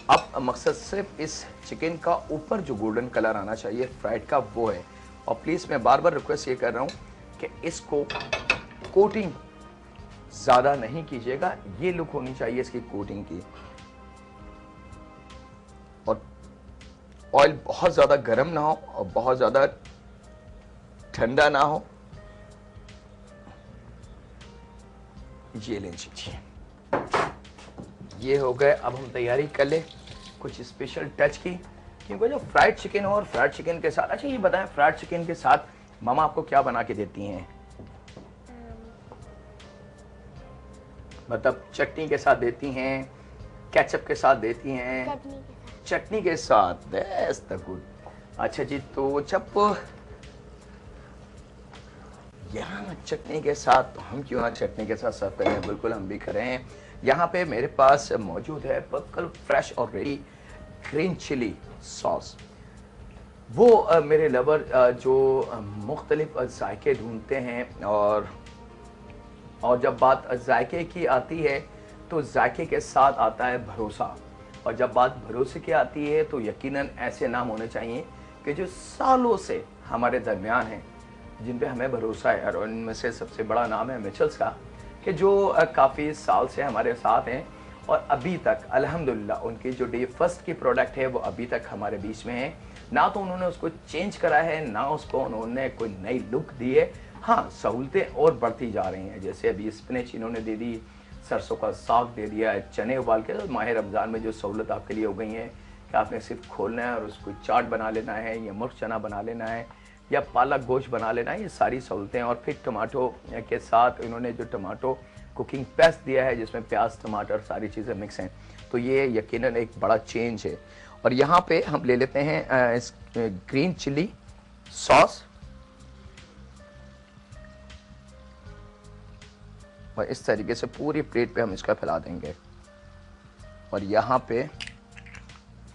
अब मकसद सिर्फ इस चिकन का ऊपर जो गोल्डन कलर आना चाहिए फ्राइड का, वो है। और प्लीज़ मैं बार बार रिक्वेस्ट ये कर रहा हूँ कि इसको कोटिंग ज़्यादा नहीं कीजिएगा, ये लुक होनी चाहिए इसकी कोटिंग की। और ऑयल बहुत ज़्यादा गर्म ना हो और बहुत ज़्यादा ठंडा ना हो। ये लें जी, ये हो गए। अब हम तैयारी कर ले कुछ स्पेशल टच की, क्योंकि जो फ्राइड चिकन हो और फ्राइड चिकन के साथ, अच्छा ये बताएं, फ्राइड चिकन के साथ मामा आपको क्या बना के देती हैं? मतलब चटनी के साथ देती हैं, केचप के साथ देती हैं? चटनी के साथ। That's the good. अच्छा जी, तो जब यहाँ चटनी के साथ, तो हम क्यों ना चटनी के साथ सर्व करें? बिल्कुल, हम भी करें हैं। यहाँ पे मेरे पास मौजूद है बिल्कुल फ्रेश और रेडी ग्रीन चिली सॉस। वो मेरे लवर जो मुख्तलिफ जायके ढूंढते हैं, और जब बात जायके की आती है तो जायके के साथ आता है भरोसा। और जब बात भरोसे की आती है तो यकीनन ऐसे नाम होने चाहिए कि जो सालों से हमारे दरमियान हैं, जिन पे हमें भरोसा है। और उनमें से सबसे बड़ा नाम है मिचेल्स का, कि जो काफ़ी साल से हमारे साथ हैं और अभी तक अल्हम्दुलिल्लाह उनकी जो डे फर्स्ट की प्रोडक्ट है वो अभी तक हमारे बीच में है। ना तो उन्होंने उसको चेंज करा है, ना उसको उन्होंने कोई नई लुक दी है। हाँ, सहूलतें और बढ़ती जा रही हैं, जैसे अभी स्पिनच इन्होंने दे दी, सरसों का साग दे दिया है, चने उबाल के। तो माह रमज़ान में जो सहूलत आपके लिए हो गई है कि आपने सिर्फ खोलना है और उसको चाट बना लेना है, या मुर्ग चना बना लेना है, या पालक गोश्त बना लेना है, ये सारी सहूलतें। और फिर टमाटो के साथ इन्होंने जो टमाटो कुकिंग पेस्ट दिया है, जिसमें प्याज टमाटर सारी चीज़ें मिक्स हैं, तो ये यकीनन एक बड़ा चेंज है। और यहाँ पे हम ले लेते हैं इस ग्रीन चिली सॉस, और इस तरीके से पूरी प्लेट पे हम इसका फैला देंगे। और यहाँ पे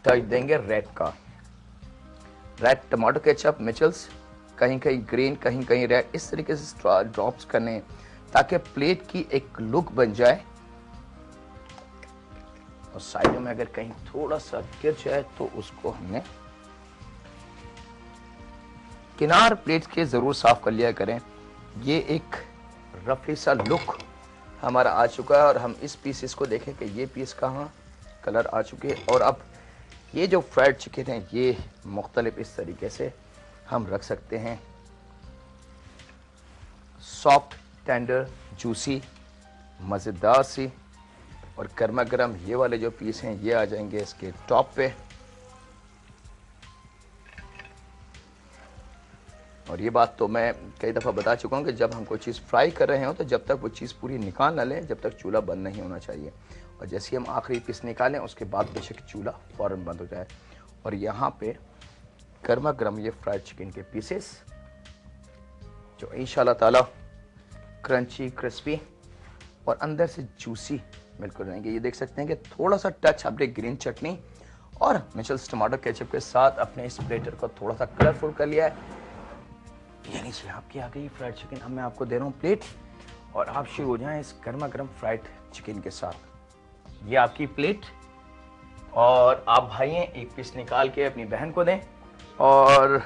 टच देंगे रेड टमाटो केचप मिचेल्स, कहीं कहीं ग्रीन, कहीं कहीं रेड, इस तरीके से ड्रॉप्स करने, ताकि प्लेट की एक लुक बन जाए। और साइड में अगर कहीं थोड़ा सा गिर जाए तो उसको हमने किनार प्लेट के जरूर साफ कर लिया करें। ये एक रफली सा लुक हमारा आ चुका है। और हम इस पीसेस को देखें कि ये पीस कहाँ कलर आ चुके हैं। और अब ये जो फ्राइड चिकन है ये मुख्तलिफ इस तरीके से हम रख सकते हैं, सॉफ्ट, टेंडर, जूसी, मज़ेदार सी। और गर्मा गर्म ये वाले जो पीस हैं ये आ जाएंगे इसके टॉप पे। और ये बात तो मैं कई दफ़ा बता चुका हूँ कि जब हम कोई चीज़ फ्राई कर रहे हो तो जब तक वो चीज़ पूरी निकाल ना लें, जब तक चूल्हा बंद नहीं होना चाहिए। और जैसे ही हम आखिरी पीस निकालें उसके बाद बेशक चूल्हा फ़ौरन बंद हो जाए। और यहाँ पे गर्मा गर्म ये फ्राइड चिकन के पीसेस जो इंशाल्लाह ताला क्रंची क्रिस्पी और अंदर से जूसी बिल्कुल रहेंगे। ये देख सकते हैं कि थोड़ा सा टच हमने ग्रीन चटनी और मिचेल्स टमाटो केचप के साथ अपने इस प्लेटर को थोड़ा सा कलरफुल कर लिया है। ये लीजिए आपकी आ गई फ्राइड चिकन। अब मैं आपको दे रहा हूँ प्लेट और आप शुरू हो जाएं इस गर्मा गर्म फ्राइड चिकन के साथ। ये आपकी प्लेट और आप भाई एक पीस निकाल के अपनी बहन को दें और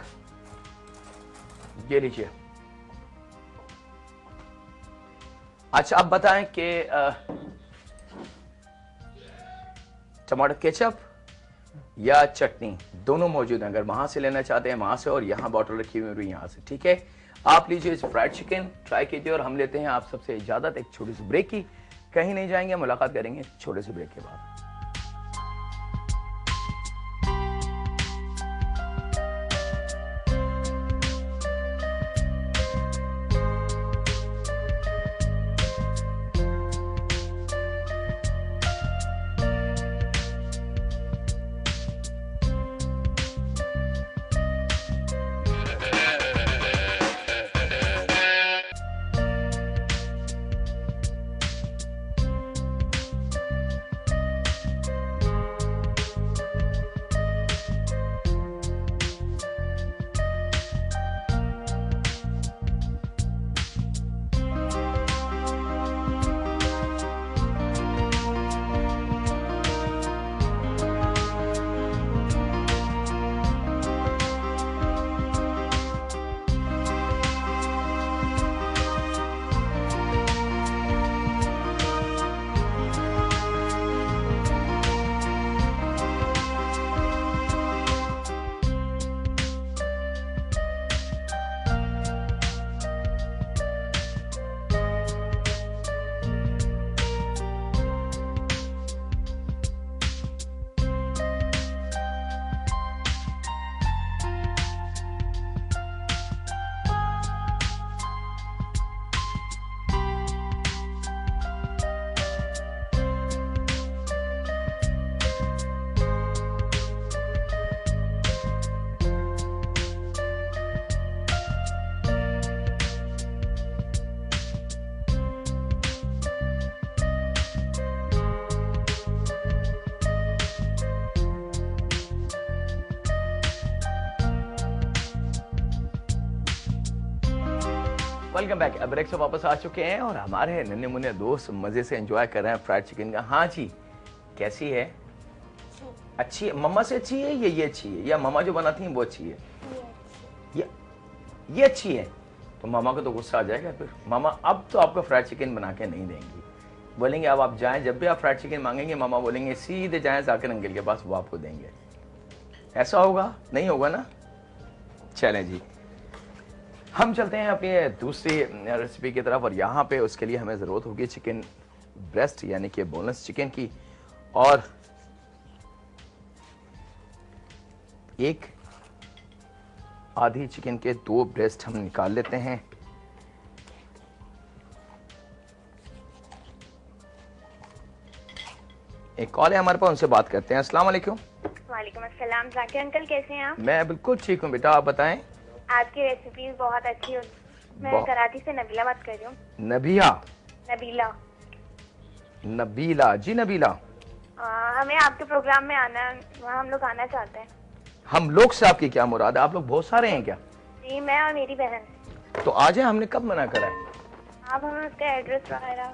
ये लीजिए। अच्छा आप बताएं कि टमाटर केचप या चटनी दोनों मौजूद हैं। अगर वहां से लेना चाहते हैं वहां से, और यहाँ बॉटल रखी हुई है यहाँ से, ठीक है। आप लीजिए इस फ्राइड चिकन, ट्राई कीजिए और हम लेते हैं आप सबसे इजाजत एक छोटी सी ब्रेक की। कहीं नहीं जाएंगे, मुलाकात करेंगे छोटे से ब्रेक के बाद। Welcome back. ब्रेक से वापस आ चुके हैं और हमारे नन्हे मुन्ने दोस्त मजे से एंजॉय कर रहे हैं फ्राइड चिकन का। हाँ जी, कैसी है? अच्छी है? मम्मा से अच्छी है ये अच्छी है, या मम्मा जो बनाती हैं वो अच्छी है? ये अच्छी है। तो मामा को तो गुस्सा आ जाएगा फिर। मामा अब तो आपको फ्राइड चिकन बना के नहीं देंगी, बोलेंगे अब आप जाएं, जब भी आप फ्राइड चिकन मांगेंगे मामा बोलेंगे सीधे जाएं जाकिर अंकल के पास, वो आपको देंगे। ऐसा होगा? नहीं होगा ना? चलें जी, हम चलते हैं अपनी दूसरी रेसिपी की तरफ। और यहाँ पे उसके लिए हमें ज़रूरत होगी चिकन ब्रेस्ट यानी कि बोनलेस चिकन की। और एक आधी चिकन के 2 ब्रेस्ट हम निकाल लेते हैं। एक कॉल है हमारे पास, उनसे बात करते हैं। अस्सलाम वालेकुम। वालेकुम अस्सलाम। जाकिर अंकल कैसे हैं आप? मैं बिल्कुल ठीक हूँ बेटा, आप बताएं। आपकी रेसिपी बहुत अच्छी होती। मैं कराची से नबीला बात कर रही हूँ। नबीला जी नबीला, हमें आपके प्रोग्राम में आना है, वहाँ हम लोग आना चाहते हैं। हम लोग से आपकी क्या मुराद है? आप लोग बहुत सारे हैं क्या? जी, मैं और मेरी बहन। तो आ जाए, हमने कब मना करा है? आप हमें उसका एड्रेस वगैरह,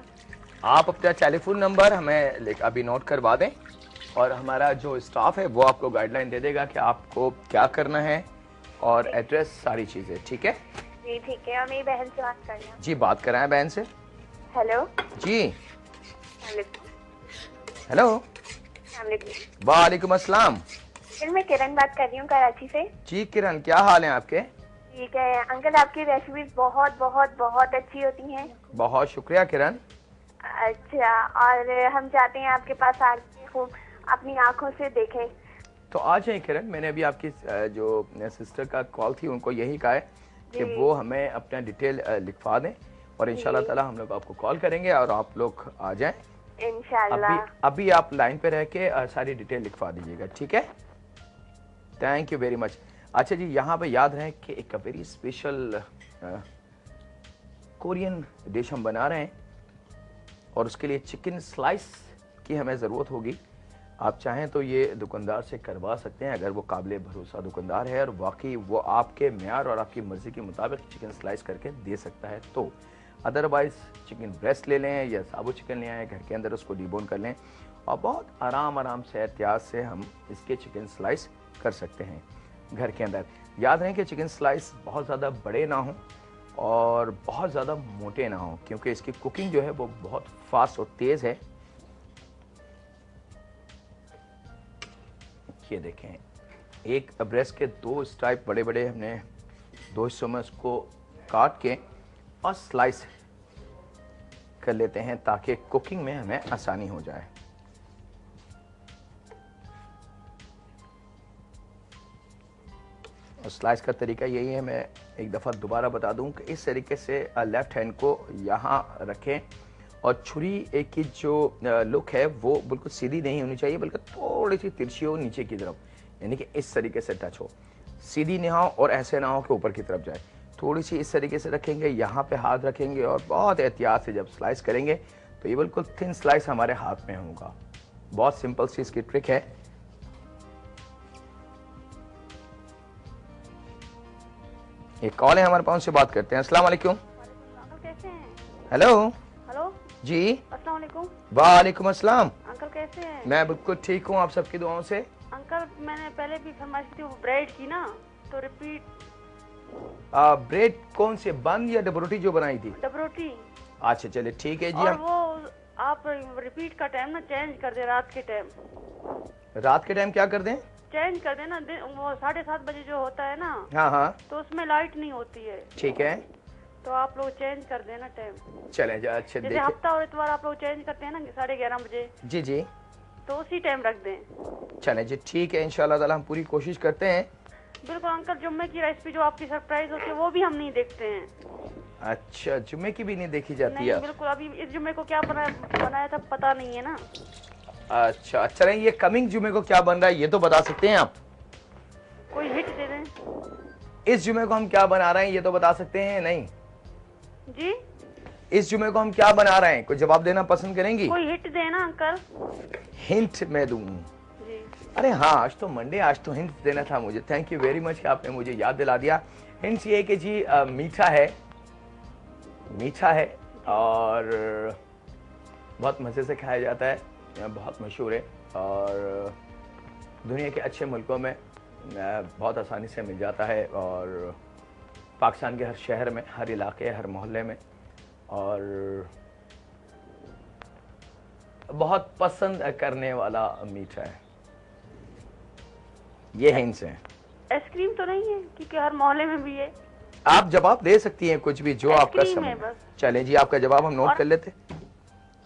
आप अपना टेलीफोन नंबर हमें अभी नोट करवा दें और हमारा जो स्टाफ है वो आपको गाइडलाइन दे देगा कि आपको क्या करना है और एड्रेस सारी चीजें। ठीक है जी? ठीक है। और मेरी बहन से बात करना। जी, बात कराएं बहन से। हेलो जी, हेलो, वालेकुम अस्सलाम। मैं किरण बात कर रही हूँ कराची से। जी किरण, क्या हाल है आपके? ठीक है अंकल, आपकी रेसिपीज बहुत बहुत बहुत अच्छी होती हैं। बहुत शुक्रिया किरण। अच्छा, और हम चाहते हैं आपके पास आके खूब अपनी आंखों से देखें। तो आ जाए किरण, मैंने अभी आपकी जो सिस्टर का कॉल थी उनको यही कहा है कि वो हमें अपना डिटेल लिखवा दें और इंशाल्लाह ताला हम लोग आपको कॉल करेंगे और आप लोग आ जाएं इंशाल्लाह। अभी आप लाइन पे रह के सारी डिटेल लिखवा दीजिएगा, ठीक है? Thank you very much. अच्छा जी, यहाँ पे याद रहे कि एक वेरी स्पेशल कोरियन डिश हम बना रहे हैं और उसके लिए चिकन स्लाइस की हमें ज़रूरत होगी। आप चाहें तो ये दुकानदार से करवा सकते हैं अगर वो काबिल भरोसा दुकानदार है और वाकई वो आपके म्यार और आपकी मर्ज़ी के मुताबिक चिकन स्लाइस करके दे सकता है। तो अदरवाइज़ चिकन ब्रेस्ट ले लें या साबुत चिकन ले आएँ, घर के अंदर उसको डीबोन कर लें और बहुत आराम से एहतियात से हम इसके चिकन स्लाइस कर सकते हैं घर के अंदर। याद रहे कि चिकन स्लाइस बहुत ज़्यादा बड़े ना हों और बहुत ज़्यादा मोटे ना हों, क्योंकि इसकी कुकिंग जो है वो बहुत फास्ट और तेज़ है। ये देखें, एक ब्रेस्ट के 2 स्ट्राइप बड़े बड़े हमने 2 हिस्सों में उसको काट के और स्लाइस कर लेते हैं ताकि कुकिंग में हमें आसानी हो जाए। और स्लाइस का तरीका यही है, मैं एक दफ़ा दोबारा बता दूं कि इस तरीके से लेफ्ट हैंड को यहाँ रखें और छुरी की जो लुक है वो बिल्कुल सीधी नहीं होनी चाहिए, बल्कि थोड़ी सी तिरछी हो नीचे की तरफ, यानी कि इस तरीके से टच हो, सीधी नहीं हो और ऐसे ना हो कि ऊपर की तरफ जाए। थोड़ी सी इस तरीके से रखेंगे, यहाँ पे हाथ रखेंगे और बहुत एहतियात से जब स्लाइस करेंगे तो ये बिल्कुल थिन स्लाइस हमारे हाथ में होगा। बहुत सिंपल सी इसकी ट्रिक है। एक कॉल है हमारे पास, से बात करते हैं। अस्सलाम वालेकुम। कैसे हैं? हेलो। हेलो जी। अस्सलाम वालेकुम। वालेकुम अस्सलाम। अंकल कैसे हैं? मैं बिल्कुल ठीक हूँ, आप सबकी दुआओं से। अंकल मैंने पहले भी फरमाइश की थी वो ब्रेड की ना, तो रिपीट। ब्रेड कौन से, बन या डबरोटी जो बनाई थी? डबरोटी। अच्छा चलिए ठीक है जी। और वो आप रिपीट का टाइम ना चेंज कर दे, रात के टाइम। रात के टाइम क्या कर दें? चेंज कर देना, वो 7:30 बजे जो होता है ना, हाँ हाँ, तो उसमें लाइट नहीं होती है। ठीक है, तो आप लोग चेंज कर देना टाइम। चले जा। अच्छा जैसे देखिए, हफ्ता और इतवार आप लोग चेंज करते हैं ना 11:30 बजे, जी जी, तो उसी टाइम रख दें। चले जी ठीक है, इंशाल्लाह ताला हम पूरी कोशिश करते हैं। बिल्कुल अंकल, जुम्मे की रेसिपी जो आपकी सरप्राइज होती है वो भी हम नहीं देखते हैं। अच्छा, जुम्मे की भी नहीं देखी जाती नहीं है? बिल्कुल, अभी इस जुम्मे को क्या बनाया था पता नहीं है ना। अच्छा अच्छा, नहीं ये कमिंग जुम्मे को क्या बन रहा है ये तो बता सकते हैं आप? कोई हिट दे दें। इस जुम्मे को हम क्या बना रहे हैं ये तो बता सकते हैं? नहीं जी, इस जुम्मे को हम क्या बना रहे हैं, कोई जवाब देना पसंद करेंगी? कोई हिट देना अंकल। हिंट मैं दूं? जी। अरे हाँ, आज तो मंडे, आज तो हिंट देना था मुझे। थैंक यू वेरी मच कि आपने मुझे याद दिला दिया। हिंट्स ये है कि जी मीठा है, मीठा है और बहुत मज़े से खाया जाता है, बहुत मशहूर है और दुनिया के अच्छे मुल्कों में बहुत आसानी से मिल जाता है और पाकिस्तान के हर शहर में, हर इलाके, हर मोहल्ले में, और बहुत पसंद करने वाला मीठा है। ये हिंट्स हैं। आइसक्रीम तो नहीं है क्योंकि हर मोहल्ले में भी है। आप जवाब दे सकती हैं कुछ भी जो आपका आइसक्रीम है समझ। बस। चलें जी, आपका जवाब हम नोट कर लेते हैं।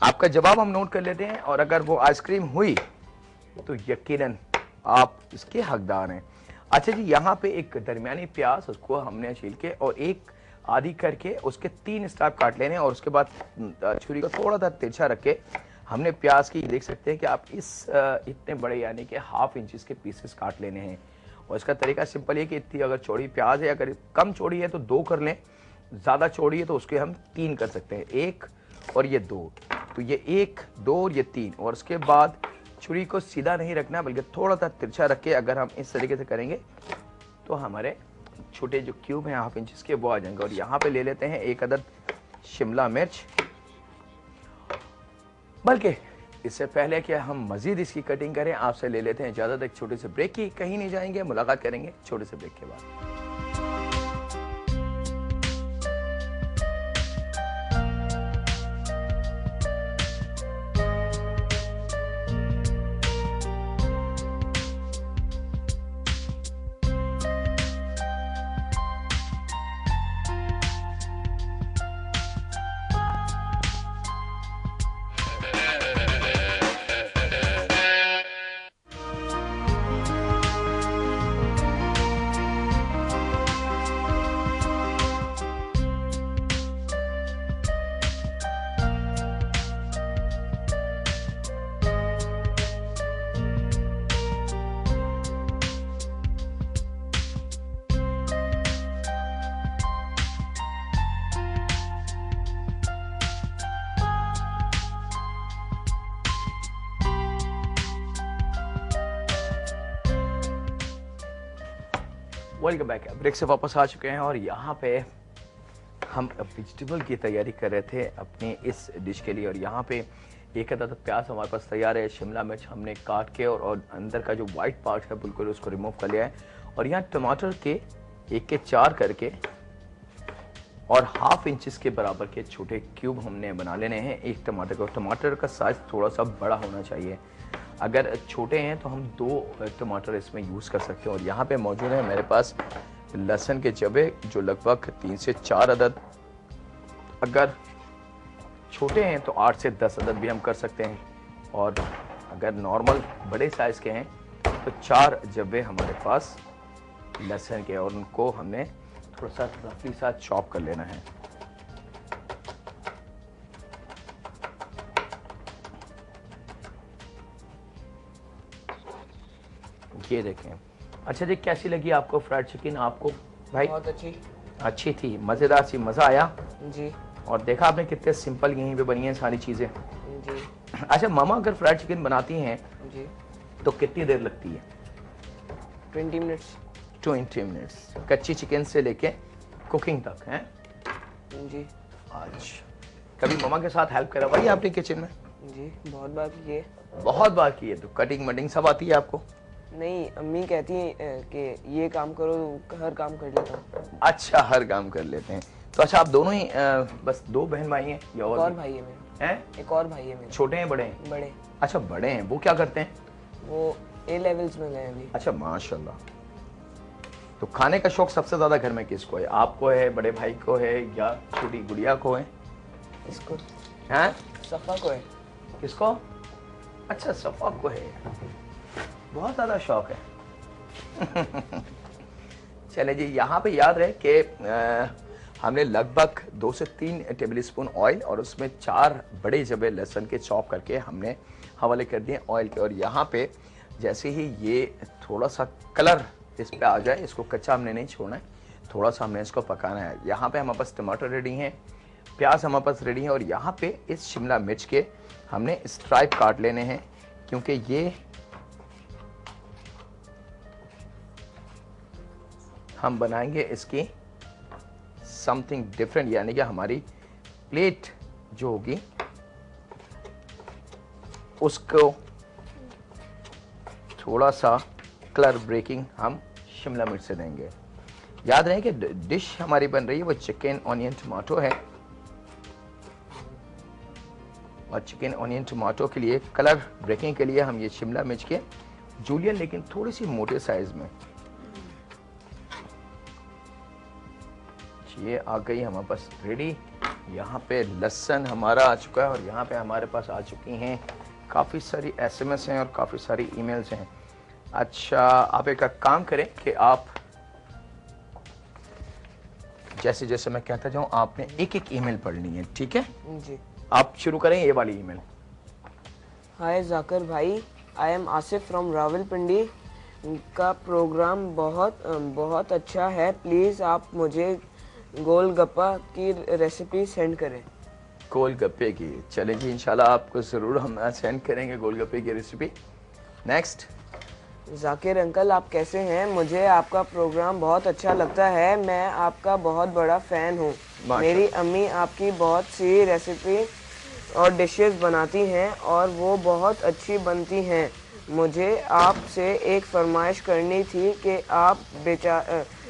आपका जवाब हम नोट कर लेते हैं और अगर वो आइसक्रीम हुई तो यकीनन आप इसके हकदार हैं। अच्छा जी, यहाँ पे एक दरमियानी प्याज, उसको हमने छील के और एक आधी करके उसके 3 स्ट्राइप काट लेने और उसके बाद छुरी को थोड़ा सा तिरछा रख के हमने प्याज की, देख सकते हैं कि आप इस इतने बड़े यानी कि 1/2 इंच के पीसेस काट लेने हैं। और इसका तरीका सिंपल है कि इतनी अगर चौड़ी प्याज है, अगर कम चौड़ी है तो 2 कर लें, ज़्यादा चौड़ी है तो उसके हम 3 कर सकते हैं, 1 और ये 2। तो ये 1, 2 और ये 3। और उसके बाद छुरी को सीधा नहीं रखना बल्कि थोड़ा सा तिरछा रख के अगर हम इस तरीके से करेंगे तो हमारे छोटे जो क्यूब हैं 1/2 इंच के वो आ जाएंगे। और यहाँ पे ले लेते हैं 1 अदद शिमला मिर्च। बल्कि इससे पहले कि हम मजीद इसकी कटिंग करें, आपसे ले लेते हैं इजाज़त एक छोटे से ब्रेक की। कहीं नहीं जाएंगे, मुलाकात करेंगे छोटे से ब्रेक के बाद। Welcome back. ब्रेक से वापस आ चुके हैं और यहाँ पे हम वेजिटेबल की तैयारी कर रहे थे अपने इस डिश के लिए। और यहाँ पे एक अदद प्याज हमारे पास तैयार है, शिमला मिर्च हमने काट के और अंदर का जो वाइट पार्ट है बिल्कुल उसको रिमूव कर लिया है। और यहाँ टमाटर के 1 के 4 करके और ½ इंच के बराबर के छोटे क्यूब हमने बना लेने हैं एक टमाटर को। टमाटर का साइज थोड़ा सा बड़ा होना चाहिए, अगर छोटे हैं तो हम 2 टमाटर इसमें यूज़ कर सकते हैं। और यहाँ पे मौजूद है मेरे पास लहसुन के जबे जो लगभग 3 से 4 अदद, अगर छोटे हैं तो 8 से 10 अदद भी हम कर सकते हैं। और अगर नॉर्मल बड़े साइज़ के हैं तो 4 जबे हमारे पास लहसुन के, और उनको हमने थोड़ा सा रफली सा चॉप कर लेना है। ये देखें। अच्छा जी, कैसी लगी आपको फ्राइड चिकन? आपको भाई बहुत अच्छी थी, मज़ेदार सी, मज़ा आया जी। और देखा आपने कितने सिंपल यहीं पे बनी है सारी चीज़ें जी। अच्छा मामा, अगर फ्राइड चिकन बनाती हैं जी तो कितनी देर लगती है? 20 मिनट्स। 20 मिनट्स कच्ची चिकन से लेके कुकिंग तक है जी। आज कभी मामा के साथ हेल्प करवाई आपने किचन में? जी बहुत बार किए। बहुत बार की है। तो कटिंग वटिंग सब आती है आपको? नहीं, अम्मी कहती हैं कि ये काम करो, हर काम कर लेता हूँ। अच्छा, हर काम कर लेते हैं। तो अच्छा, आप दोनों ही बस 2 बहन भाई हैं या एक और और भाई है मेरे। हैं? एक और भाई है मेरे। छोटे हैं बड़े हैं? बड़े। अच्छा बड़े हैं, वो क्या करते हैं? वो A लेवल्स में गए अभी। अच्छा माशाल्लाह। तो खाने का शौक सबसे ज्यादा घर में किसको है? आपको है, बड़े भाई को है, या छोटी गुड़िया को है? इसको हैं? सफ़ा को है। किसको? अच्छा सफा को है, बहुत ज्यादा शौक है चले जी, यहाँ पे याद रहे कि हमने लगभग 2 से 3 टेबल स्पून ऑयल और उसमें 4 बड़े जबे लहसुन के चॉप करके हमने हवाले कर दिए ऑयल के। और यहाँ पे जैसे ही ये थोड़ा सा कलर इस पे आ जाए, इसको कच्चा हमने नहीं छोड़ना है, थोड़ा सा हमने इसको पकाना है। यहाँ पे हमारे पास टमाटर रेडी हैं, प्याज हमारे पास रेडी है, और यहाँ पे इस शिमला मिर्च के हमने स्ट्राइप काट लेने हैं, क्योंकि ये हम बनाएंगे इसकी समथिंग डिफरेंट, यानी कि हमारी प्लेट जो होगी उसको थोड़ा सा कलर ब्रेकिंग हम शिमला मिर्च से देंगे। याद रहे कि डिश हमारी बन रही है वो चिकन ऑनियन टमाटो है, और चिकन ऑनियन टमाटो के लिए कलर ब्रेकिंग के लिए हम ये शिमला मिर्च के जूलियन, लेकिन थोड़ी सी मोटे साइज में, ये आ गई हमारे पास रेडी। यहाँ पे लहसुन हमारा आ चुका है, और यहाँ पे हमारे पास आ चुकी हैं काफ़ी सारी SMS हैं और काफ़ी सारी ईमेल्स हैं। अच्छा, आप एक काम करें कि आप जैसे जैसे मैं कहता जाऊँ आपने एक एक ईमेल पढ़नी है, ठीक है जी। आप शुरू करें ये वाली ईमेल। हाय जाकिर भाई, I am Asif from Rawalpindi. का प्रोग्राम बहुत अच्छा है, प्लीज़ आप मुझे गोलगप्पा की रेसिपी सेंड करें। गोलगप्पे की? चलें जी, इंशाल्लाह आपको ज़रूर हम सेंड करेंगे गोलगप्पे की रेसिपी। नेक्स्ट। जाकिर अंकल, आप कैसे हैं? मुझे आपका प्रोग्राम बहुत अच्छा लगता है, मैं आपका बहुत बड़ा फ़ैन हूँ। मेरी अम्मी आपकी बहुत सी रेसिपी और डिशेस बनाती हैं और वो बहुत अच्छी बनती हैं। मुझे आपसे एक फरमाइश करनी थी कि आप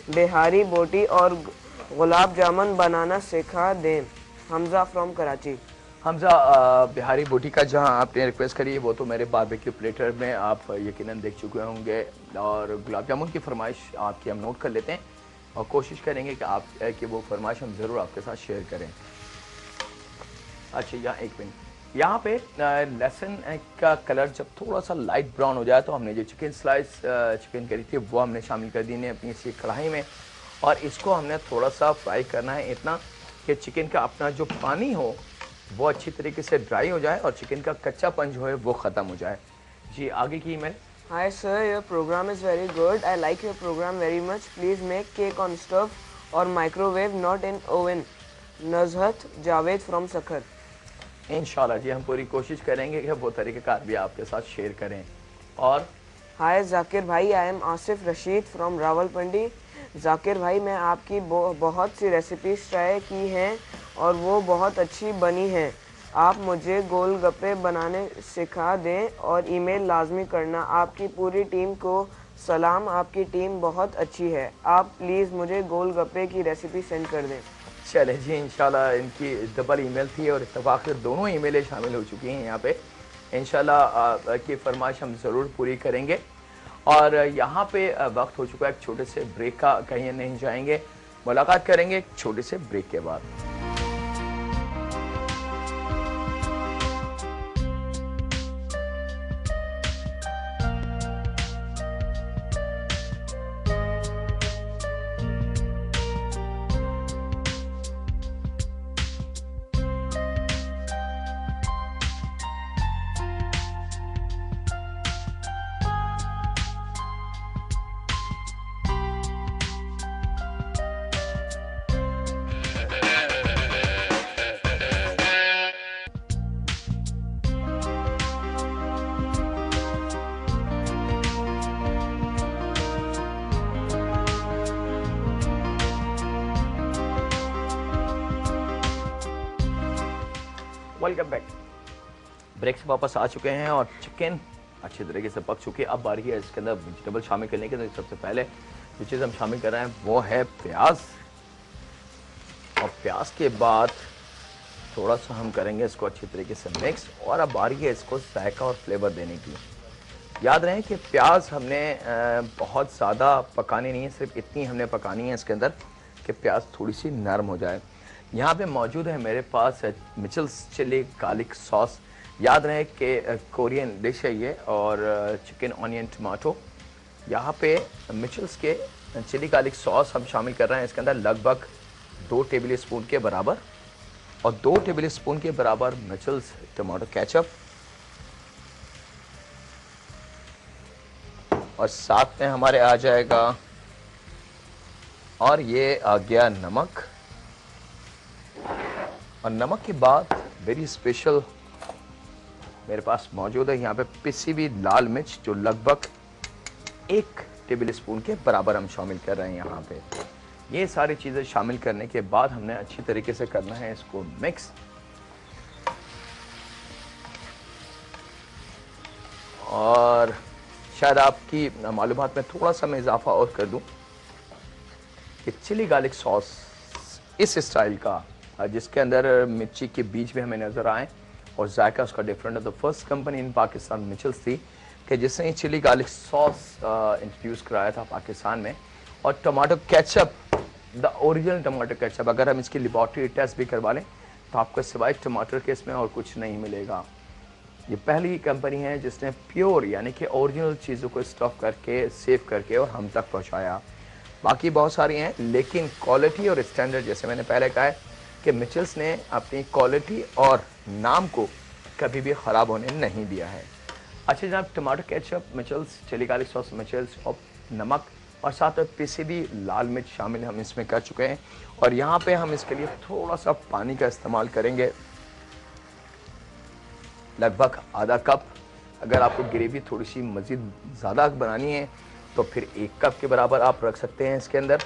बिहारी बोटी और गुलाब जामुन बनाना सिखा दें। हमज़ा फ्रॉम कराची। हमज़ा, बिहारी बोटी का जहां आपने रिक्वेस्ट करी है वो तो मेरे बारबेक्यू प्लेटर में आप यकीनन देख चुके होंगे, और गुलाब जामुन की फरमाइश आपकी हम नोट कर लेते हैं और कोशिश करेंगे कि वो फरमाइश हम ज़रूर आपके साथ शेयर करें। अच्छा, यहाँ एक मिनट, यहाँ पे लहसुन का कलर जब थोड़ा सा लाइट ब्राउन हो जाए तो हमने जो चिकन स्लाइस चिकन करी थी वो हमने शामिल कर दी अपनी इसी कढ़ाई में, और इसको हमने थोड़ा सा फ्राई करना है, इतना कि चिकन का अपना जो पानी हो वो अच्छी तरीके से ड्राई हो जाए और चिकन का कच्चापन जो है वो ख़त्म हो जाए। जी, आगे की email. Hi sir, your programme is very good, I like your programme very much, please make cake on stove और microwave, not in oven. Nuzhat Javed from Sukkur. इंशाल्लाह जी, हम पूरी कोशिश करेंगे कि वो तरीक़ेकार भी आपके साथ शेयर करें। और हाय जाकिर भाई, I am Asif Rashid from Rawalpindi. Zakir भाई, मैं आपकी बहुत सी रेसिपीज ट्राई की हैं और वो बहुत अच्छी बनी हैं। आप मुझे गोलगप्पे बनाने सिखा दें और ईमेल लाजमी करना। आपकी पूरी टीम को सलाम, आपकी टीम बहुत अच्छी है। आप प्लीज़ मुझे गोलगप्पे की रेसिपी सेंड कर दें। चले जी, इंशाल्लाह। इनकी डबल ईमेल थी और इत्तेफाक से दोनों ईमेलें शामिल हो चुकी हैं यहाँ पे। इंशाल्लाह की फरमाइश हम ज़रूर पूरी करेंगे। और यहाँ पे वक्त हो चुका है एक छोटे से ब्रेक का, कहीं नहीं जाएंगे, मुलाकात करेंगे एक छोटे से ब्रेक के बाद। Welcome back. ब्रेक से वापस आ चुके हैं और चिकन अच्छी तरीके से पक चुकी है। अब बारी है इसके अंदर वेजिटेबल शामिल करने की। तो सबसे पहले जो चीज़ हम शामिल कर रहे हैं वो है प्याज, और प्याज के बाद थोड़ा सा हम करेंगे इसको अच्छी तरीके से मिक्स। और अब बारी है इसको जायका और फ्लेवर देने की। याद रहे कि प्याज हमने बहुत ज़्यादा पकानी नहीं है, सिर्फ इतनी हमने पकानी है इसके अंदर कि प्याज थोड़ी सी नरम हो जाए। यहाँ पे मौजूद है मेरे पास मिचेल्स चिली गार्लिक सॉस। याद रहे कि कोरियन डिश है ये, और चिकन ऑनियन टमाटो। यहाँ पे मिचेल्स के चिली गार्लिक सॉस हम शामिल कर रहे हैं इसके अंदर लगभग 2 टेबल स्पून के बराबर, और 2 टेबल स्पून के बराबर मिचेल्स टमाटो केचप, और साथ में हमारे आ जाएगा, और ये आ गया नमक। और नमक के बाद वेरी स्पेशल मेरे पास मौजूद है यहाँ पे पिसी हुई लाल मिर्च, जो लगभग 1 टेबल स्पून के बराबर हम शामिल कर रहे हैं यहाँ पे। ये सारी चीज़ें शामिल करने के बाद हमने अच्छी तरीके से करना है इसको मिक्स। और शायद आपकी मालूमात में थोड़ा सा मैं इजाफा और कर दूं कि चिली गार्लिक सॉस इस स्टाइल का, जिसके अंदर मिर्ची के बीज भी हमें नज़र आए और जायका उसका डिफरेंट है। तो फर्स्ट कंपनी इन पाकिस्तान मिचेल्स थी कि जिसने चिली गार्लिक सॉस इंट्रोड्यूस कराया था पाकिस्तान में। और tomato ketchup, the original tomato ketchup, अगर हम इसकी लेबॉर्ट्री टेस्ट भी करवा लें तो आपको सिवाय टमाटर के इसमें और कुछ नहीं मिलेगा। ये पहली कंपनी है जिसने प्योर यानी कि ओरिजिनल चीज़ों को स्टॉक करके सेव करके और हम तक पहुँचाया। बाकी बहुत सारी हैं, लेकिन क्वालिटी और स्टैंडर्ड, जैसे मैंने पहले कहा है कि मिचेल्स ने अपनी क्वालिटी और नाम को कभी भी ख़राब होने नहीं दिया है। अच्छा जनाब, tomato ketchup Mitchell's, chilli garlic sauce Mitchell's, और नमक, और साथ में पिसी भी लाल मिर्च शामिल हम इसमें कर चुके हैं। और यहाँ पे हम इसके लिए थोड़ा सा पानी का इस्तेमाल करेंगे, लगभग आधा कप। अगर आपको ग्रेवी थोड़ी सी मज़ीद ज़्यादा बनानी है तो फिर 1 कप के बराबर आप रख सकते हैं इसके अंदर।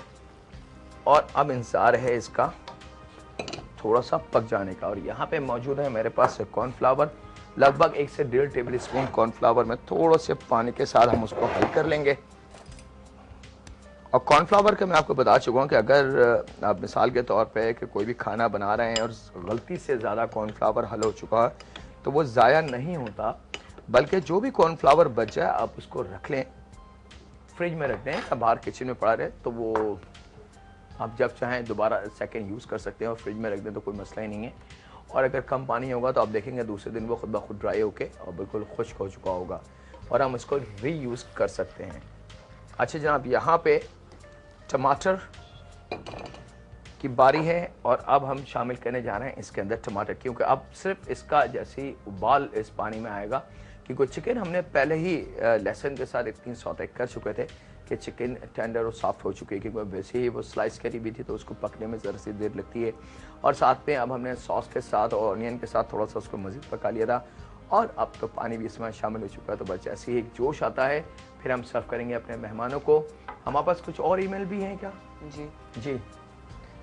और अब इंतज़ार है इसका थोड़ा सा पक जाने का। और यहाँ पे मौजूद है मेरे पास कॉर्नफ्लावर, लगभग 1 से 1.5 टेबल स्पून कॉर्नफ्लावर में थोड़ा से पानी के साथ हम उसको हल कर लेंगे। और कॉर्नफ्लावर का मैं आपको बता चुका हूँ कि अगर आप मिसाल के तौर पे कि कोई भी खाना बना रहे हैं और गलती से ज़्यादा कॉर्नफ्लावर हल हो चुका है तो वो ज़ाया नहीं होता, बल्कि जो भी कॉर्नफ्लावर बच जाए आप उसको रख लें, फ्रिज में रख दें या बाहर किचन में पड़ा रहे, तो वो आप जब चाहें दोबारा सेकंड यूज़ कर सकते हैं और फ्रिज में रख दें तो कोई मसला ही नहीं है। और अगर कम पानी होगा तो आप देखेंगे दूसरे दिन वो खुद ब खुद ड्राई होके और बिल्कुल खुश्क हो चुका होगा और हम इसको रीयूज़ कर सकते हैं। अच्छा जनाब, यहाँ पे टमाटर की बारी है और अब हम शामिल करने जा रहे हैं इसके अंदर टमाटर, क्योंकि अब सिर्फ इसका जैसे ही उबाल इस पानी में आएगा, क्योंकि चिकन हमने पहले ही लहसुन के साथ इतनी सौते कर चुके थे कि चिकन टेंडर और सॉफ्ट हो चुकी है, क्योंकि वैसे ही वो स्लाइस करी हुई थी तो उसको पकने में ज़रा सी देर लगती है। और साथ में अब हमने सॉस के साथ और ऑनियन के साथ थोड़ा सा उसको मज़ीद पका लिया था और अब तो पानी भी इसमें शामिल हो चुका है। तो बस ऐसे ही एक जोश आता है, फिर हम सर्व करेंगे अपने मेहमानों को। हमारे पास कुछ और ईमेल भी हैं क्या? जी जी।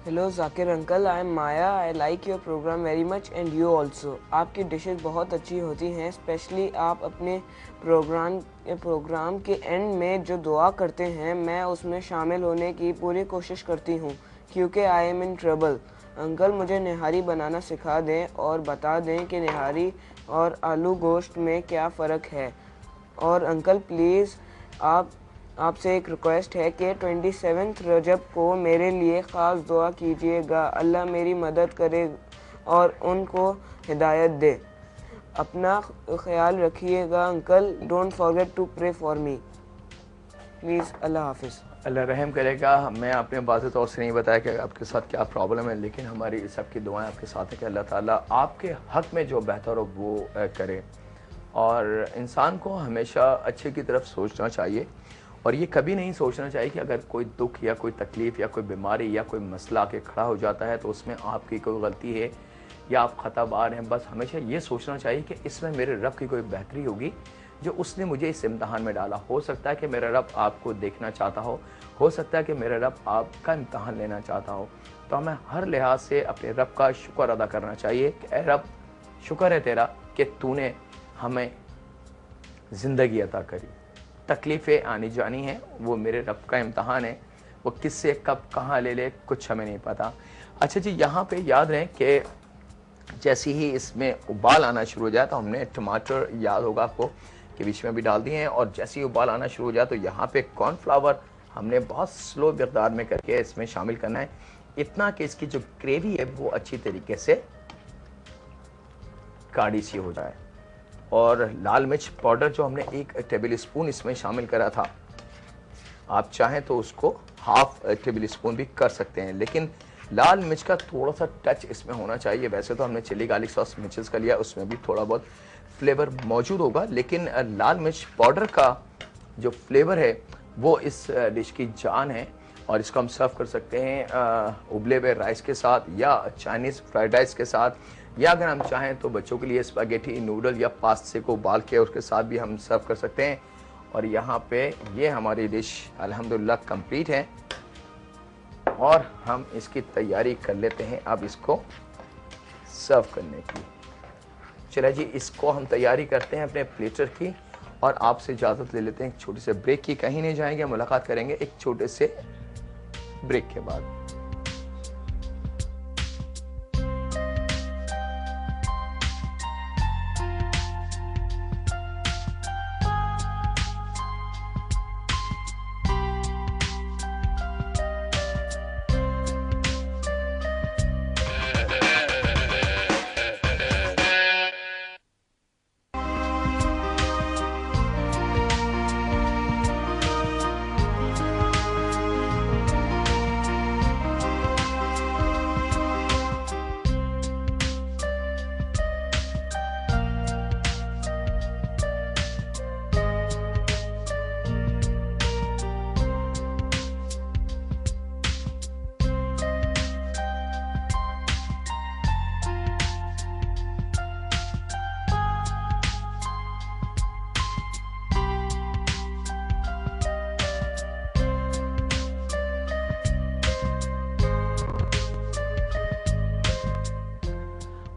Hello Zakir uncle, I am Maya. I like your programme very much and you also. आपकी डिशेस बहुत अच्छी होती हैं, स्पेशली आप अपने प्रोग्राम के एंड में जो दुआ करते हैं, मैं उसमें शामिल होने की पूरी कोशिश करती हूँ क्योंकि I am in trouble. Uncle मुझे निहारी बनाना सिखा दें और बता दें कि निहारी और आलू गोश्त में क्या फ़र्क है। और अंकल प्लीज़ आपसे एक रिक्वेस्ट है कि 27 रजब को मेरे लिए ख़ास दुआ कीजिएगा। अल्लाह मेरी मदद करे और उनको हिदायत दे। अपना ख्याल रखिएगा uncle. Don't forget to pray for me please. Allah हाफिज़। अल्लाह रहम करेगा। मैं आपने वाज़ेह तौर से नहीं बताया कि आपके साथ क्या प्रॉब्लम है, लेकिन हमारी सबकी दुआएं आपके साथ है कि अल्लाह ताला आपके हक़ में जो बेहतर हो वो करे। और इंसान को हमेशा अच्छे की तरफ सोचना चाहिए और ये कभी नहीं सोचना चाहिए कि अगर कोई दुख या कोई तकलीफ़ या कोई बीमारी या कोई मसला आके खड़ा हो जाता है तो उसमें आपकी कोई गलती है या आप ख़ताबार हैं। बस हमेशा ये सोचना चाहिए कि इसमें मेरे रब की कोई बेहतरी होगी जो उसने मुझे इस इम्तहान में डाला। हो सकता है कि मेरा रब आपको देखना चाहता हो सकता है कि मेरा रब आपका इम्तहान लेना चाहता हो। तो हमें हर लिहाज से अपने रब का शुक्र अदा करना चाहिए कि ए रब, शुक्र है तेरा कि तूने हमें ज़िंदगी अता करी। तकलीफ़ें आनी जानी हैं, वो मेरे रब का इम्तहान है। वो किससे कब कहाँ ले ले कुछ हमें नहीं पता। अच्छा जी, यहाँ पे याद रहें कि जैसे ही इसमें उबाल आना शुरू हो जाए तो हमने टमाटर, याद होगा आपको, के बीच में भी डाल दिए हैं। और जैसे ही उबाल आना शुरू हो जाए तो यहाँ पे कॉर्नफ्लावर हमने बहुत स्लो मकदार में करके इसमें शामिल करना है, इतना कि इसकी जो ग्रेवी है वो अच्छी तरीके से गाढ़ी सी हो जाए। और लाल मिर्च पाउडर जो हमने 1 टेबल स्पून इसमें शामिल करा था, आप चाहें तो उसको हाफ टेबल स्पून भी कर सकते हैं, लेकिन लाल मिर्च का थोड़ा सा टच इसमें होना चाहिए। वैसे तो हमने चिली गार्लिक सॉस मिर्चेस का लिया, उसमें भी थोड़ा बहुत फ्लेवर मौजूद होगा, लेकिन लाल मिर्च पाउडर का जो फ्लेवर है वो इस डिश की जान है। और इसको हम सर्व कर सकते हैं उबले हुए राइस के साथ या चाइनीज़ फ्राइड राइस के साथ, या अगर हम चाहें तो बच्चों के लिए स्पैगेटी नूडल या पास्ते को उबाल के उसके साथ भी हम सर्व कर सकते हैं। और यहाँ पे ये हमारी डिश अल्हम्दुलिल्लाह कंप्लीट है और हम इसकी तैयारी कर लेते हैं अब इसको सर्व करने की। चलिए जी, इसको हम तैयारी करते हैं अपने प्लेटर की और आपसे इजाज़त ले लेते हैं एक छोटे से ब्रेक की। कहीं नहीं जाएंगे, मुलाकात करेंगे एक छोटे से ब्रेक के बाद।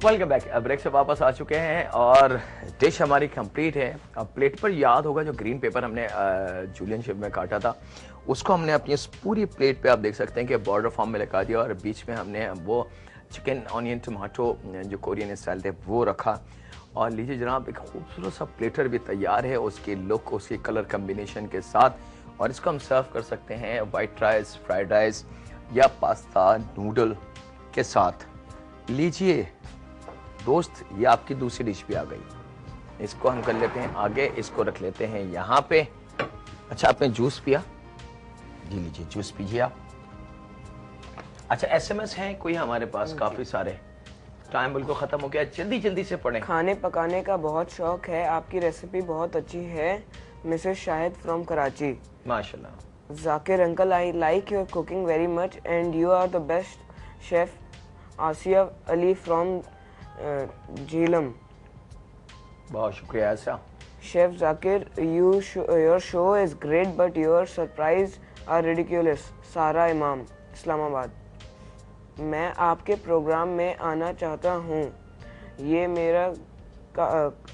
Welcome back. ब्रेक से वापस आ चुके हैं और डिश हमारी कंप्लीट है। अब प्लेट पर याद होगा जो ग्रीन पेपर हमने जूलियन शेप में काटा था, उसको हमने अपनी इस पूरी प्लेट पे आप देख सकते हैं कि बॉर्डर फॉर्म में लगा दिया और बीच में हमने वो चिकन ऑनियन टमाटो जो कोरियन स्टाइल थे वो रखा। और लीजिए जनाब, एक खूबसूरत सा प्लेटर भी तैयार है उसकी लुक, उसकी कलर कम्बिनेशन के साथ। और इसको हम सर्व कर सकते हैं वाइट राइस, फ्राइड राइस या पास्ता नूडल के साथ। लीजिए दोस्त, ये आपकी दूसरी डिश भी आ गई। इसको हम कर लेते हैं आगे, इसको रख लेते हैं यहाँ पे। अच्छा, आपने जूस पिया? जी लीजिए, जूस पीजिए आप। अच्छा, एसएमएस हैं कोई हमारे पास काफी सारे, टाइम बिल्कुल खत्म हो गया, जल्दी जल्दी से पढ़ें। खाने पकाने का बहुत शौक है, आपकी रेसिपी बहुत अच्छी है। Mrs Shahid from Karachi. माशाल्लाह। Zakir uncle, I like your cooking very much and you are the best chef. Asiya Ali from Jhelum. बहुत शुक्रिया ऐसा। Chef Zakir, your show is great but your surprise are ridiculous. Sara Imam, Islamabad. मैं आपके प्रोग्राम में आना चाहता हूँ। ये मेरा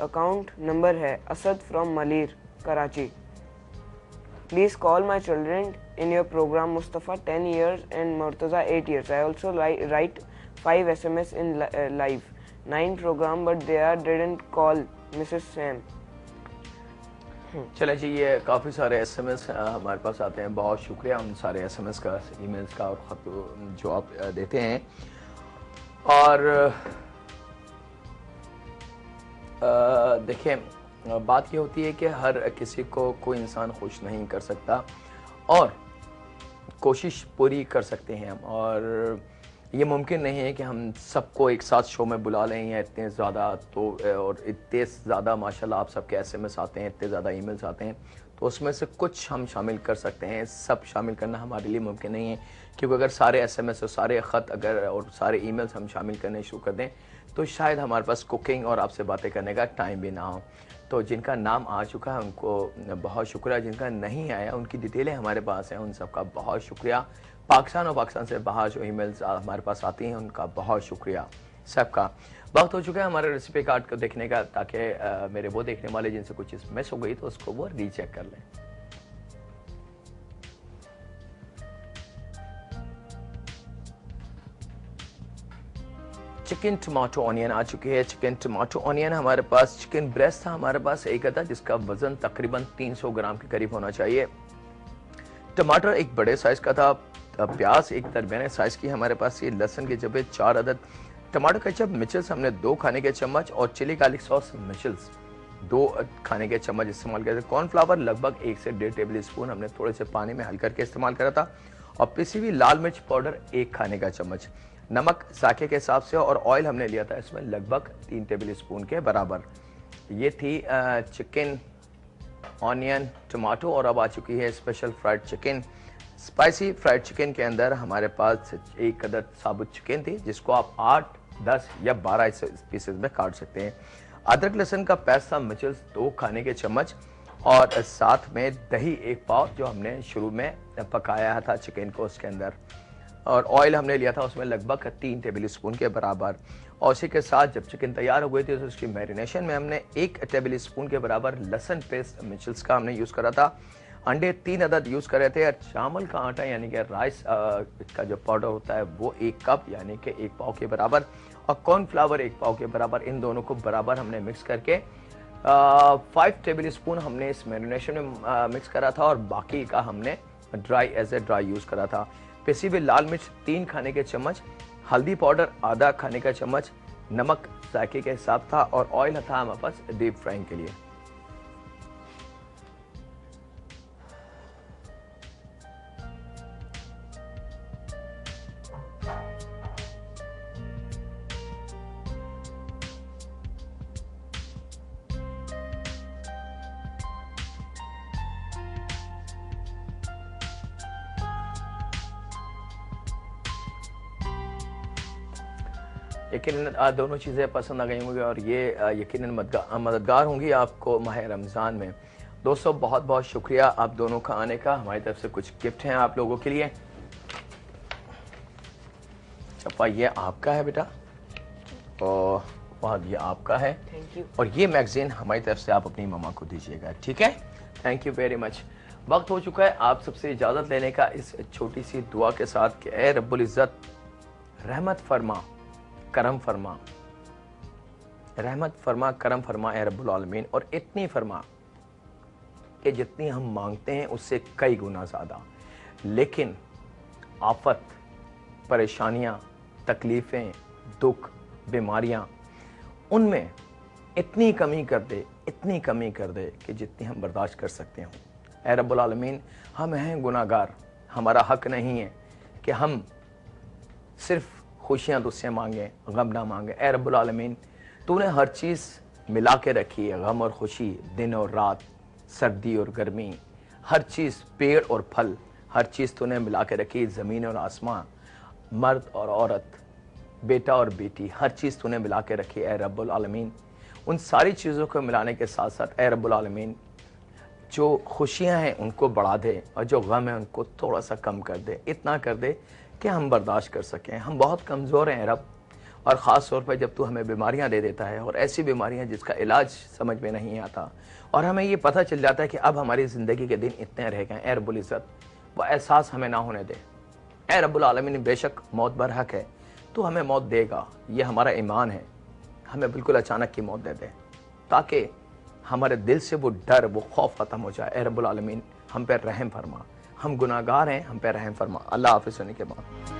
अकाउंट नंबर है। Asad from Malir, Karachi. Please call my children in your program. Mustafa 10 years and Murtaza 8 years. I also write 5 SMS in live 9 program but they didn't call Mrs. Sam. चले जी, ये काफ़ी सारे SMS हमारे पास आते हैं। बहुत शुक्रिया उन सारे SMS का, ईमेल्स का और ख़त जो आप देते हैं। और देखें, बात ये होती है कि हर किसी को कोई इंसान खुश नहीं कर सकता और कोशिश पूरी कर सकते हैं हम। और ये मुमकिन नहीं है कि हम सबको एक साथ शो में बुला लें या इतने ज़्यादा, तो और इतने ज़्यादा माशाल्लाह आप सबके SMS आते हैं, इतने ज़्यादा ईमेल्स आते हैं, तो उसमें से कुछ हम शामिल कर सकते हैं। सब शामिल करना हमारे लिए मुमकिन नहीं है, क्योंकि अगर सारे SMS और सारे ख़त अगर और सारे ईमेल्स हम शामिल करने शुरू कर दें तो शायद हमारे पास कुकिंग और आपसे बातें करने का टाइम भी ना हो। तो जिनका नाम आ चुका है उनको बहुत शुक्रिया, जिनका नहीं आया उनकी डिटेलें हमारे पास हैं, उन सबका बहुत शुक्रिया। पाकिस्तान और पाकिस्तान से बाहर जो ईमेल्स हमारे पास आती हैं उनका बहुत शुक्रिया सबका। वक्त हो चुका है हमारे रेसिपी कार्ड को देखने का, ताकि मेरे वो देखने वाले जिनसे कुछ चीज़ मिस हो गई तो उसको वो रीचेक कर लें। चिकन टमाटो ऑनियन आ चुकी है। चिकन टमाटो ऑनियन हमारे पास, चिकन ब्रेस्ट था हमारे पास एक था, जिसका वजन तकरीबन 300 ग्राम के करीब होना चाहिए। टमाटर एक बड़े साइज का था, प्याज एक दरमियाने साइज की हमारे पास ये, लहसुन के जबे 4 अदद, टमाटो केचप मिचल्स हमने 2 खाने के चम्मच और चिली गार्लिक सॉस मिचल्स 2 खाने के चम्मच इस्तेमाल किया। कॉर्नफ्लावर लगभग 1 से 1.5 टेबल स्पून हमने थोड़े से पानी में हल करके इस्तेमाल करा था, और पिसी हुई लाल मिर्च पाउडर 1 खाने का चम्मच, नमक जायके के हिसाब से, और ऑयल हमने लिया था इसमें लगभग 3 टेबल स्पून के बराबर। ये थी चिकन ऑनियन टमाटो। और अब आ चुकी है special fried chicken. Spicy fried chicken के अंदर हमारे पास 1 अदद साबुत चिकन थी, जिसको आप 8, 10 या 12 पीसेस में काट सकते हैं। अदरक लहसुन का पेस्ट था मिचल्स 2 खाने के चम्मच, और साथ में दही 1 पाव जो हमने शुरू में पकाया था चिकन को उसके अंदर, और ऑयल हमने लिया था उसमें लगभग 3 टेबल स्पून के बराबर। और उसी के साथ जब चिकन तैयार हो गई थी तो उसकी मैरिनेशन में हमने 1 टेबल स्पून के बराबर लहसुन पेस्ट मिचल्स का हमने यूज़ करा था। अंडे 3 अदद यूज़ कर रहे थे, और चावल का आटा यानी कि राइस का जो पाउडर होता है वो 1 कप यानी कि 1 पाव के बराबर, और कॉर्नफ्लावर 1 पाव के बराबर, इन दोनों को बराबर हमने मिक्स करके 5 टेबल स्पून हमने इस मैरिनेशन में मिक्स करा था, और बाकी का हमने ड्राई यूज़ करा था। पिसी हुई लाल मिर्च 3 खाने के चम्मच, हल्दी पाउडर आधा खाने का चम्मच, नमक जायके के हिसाब था, और ऑयल था हमारे पास डीप फ्राइंग के लिए। यकीनन दोनों चीज़ें पसंद आ गई होंगी, और ये यकीनन मददगार होंगी आपको माह रमज़ान में। दोस्तों बहुत बहुत शुक्रिया आप दोनों का आने का। हमारी तरफ से कुछ गिफ्ट हैं आप लोगों के लिए। चप्पा ये आपका है बेटा, और बहुत ये आपका है, थैंक यू। और ये मैगजीन हमारी तरफ से आप अपनी मम्मा को दीजिएगा, ठीक है? Thank you very much. वक्त हो चुका है आप सबसे इजाज़त लेने का, इस छोटी सी दुआ के साथ कि ए रब्बुल इज़्ज़त रहमत फरमा, करम फरमा, रहमत फरमा, करम फरमा ए रब्बुल आलमीन, और इतनी फरमा कि जितनी हम मांगते हैं उससे कई गुना ज़्यादा। लेकिन आफत, परेशानियाँ, तकलीफ़ें, दुख, बीमारियाँ, उनमें इतनी कमी कर दे, इतनी कमी कर दे कि जितनी हम बर्दाश्त कर सकते हों। ए रब्बुल आलमीन, हम हैं गुनाहगार, हमारा हक नहीं है कि हम सिर्फ खुशियाँ तुझसे मांगे, गम ना मांगे। ए रब्बुल आलमीन, तूने हर चीज़ मिला के रखी है, गम और खुशी, दिन और रात, सर्दी और गर्मी, हर चीज़, पेड़ और फल, हर चीज़ तूने मिला के रखी, ज़मीन और आसमां, मर्द और औरत, बेटा और बेटी, हर चीज़ तूने मिला के रखी। ए रब्बुल आलमीन, उन सारी चीज़ों को मिलाने के साथ साथ ए रब्बुल आलमीन जो खुशियां हैं उनको बढ़ा दे और जो गम है उनको थोड़ा सा कम कर दे, इतना कर दे कि हम बर्दाश्त कर सकें। हम बहुत कमज़ोर हैं रब, और ख़ास तौर पर जब तू हमें बीमारियां दे देता है और ऐसी बीमारियां जिसका इलाज समझ में नहीं आता और हमें ये पता चल जाता है कि अब हमारी ज़िंदगी के दिन इतने रह गए, ए रब्बुल इज़्ज़त वो एहसास हमें ना होने दे। ए रब्बुल आलमीन बेशक मौत बरहक है, तू हमें मौत देगा, ये हमारा ईमान है। हमें बिल्कुल अचानक की मौत दे दे ताकि हमारे दिल से वो डर, वो खौफ ख़त्म हो जाए। ए रब्बुल आलमीन हम पे रहम फरमा, हम गुनाहगार हैं, हम पे रहम फरमा। अल्लाह हाफ़िज़ होने के बाद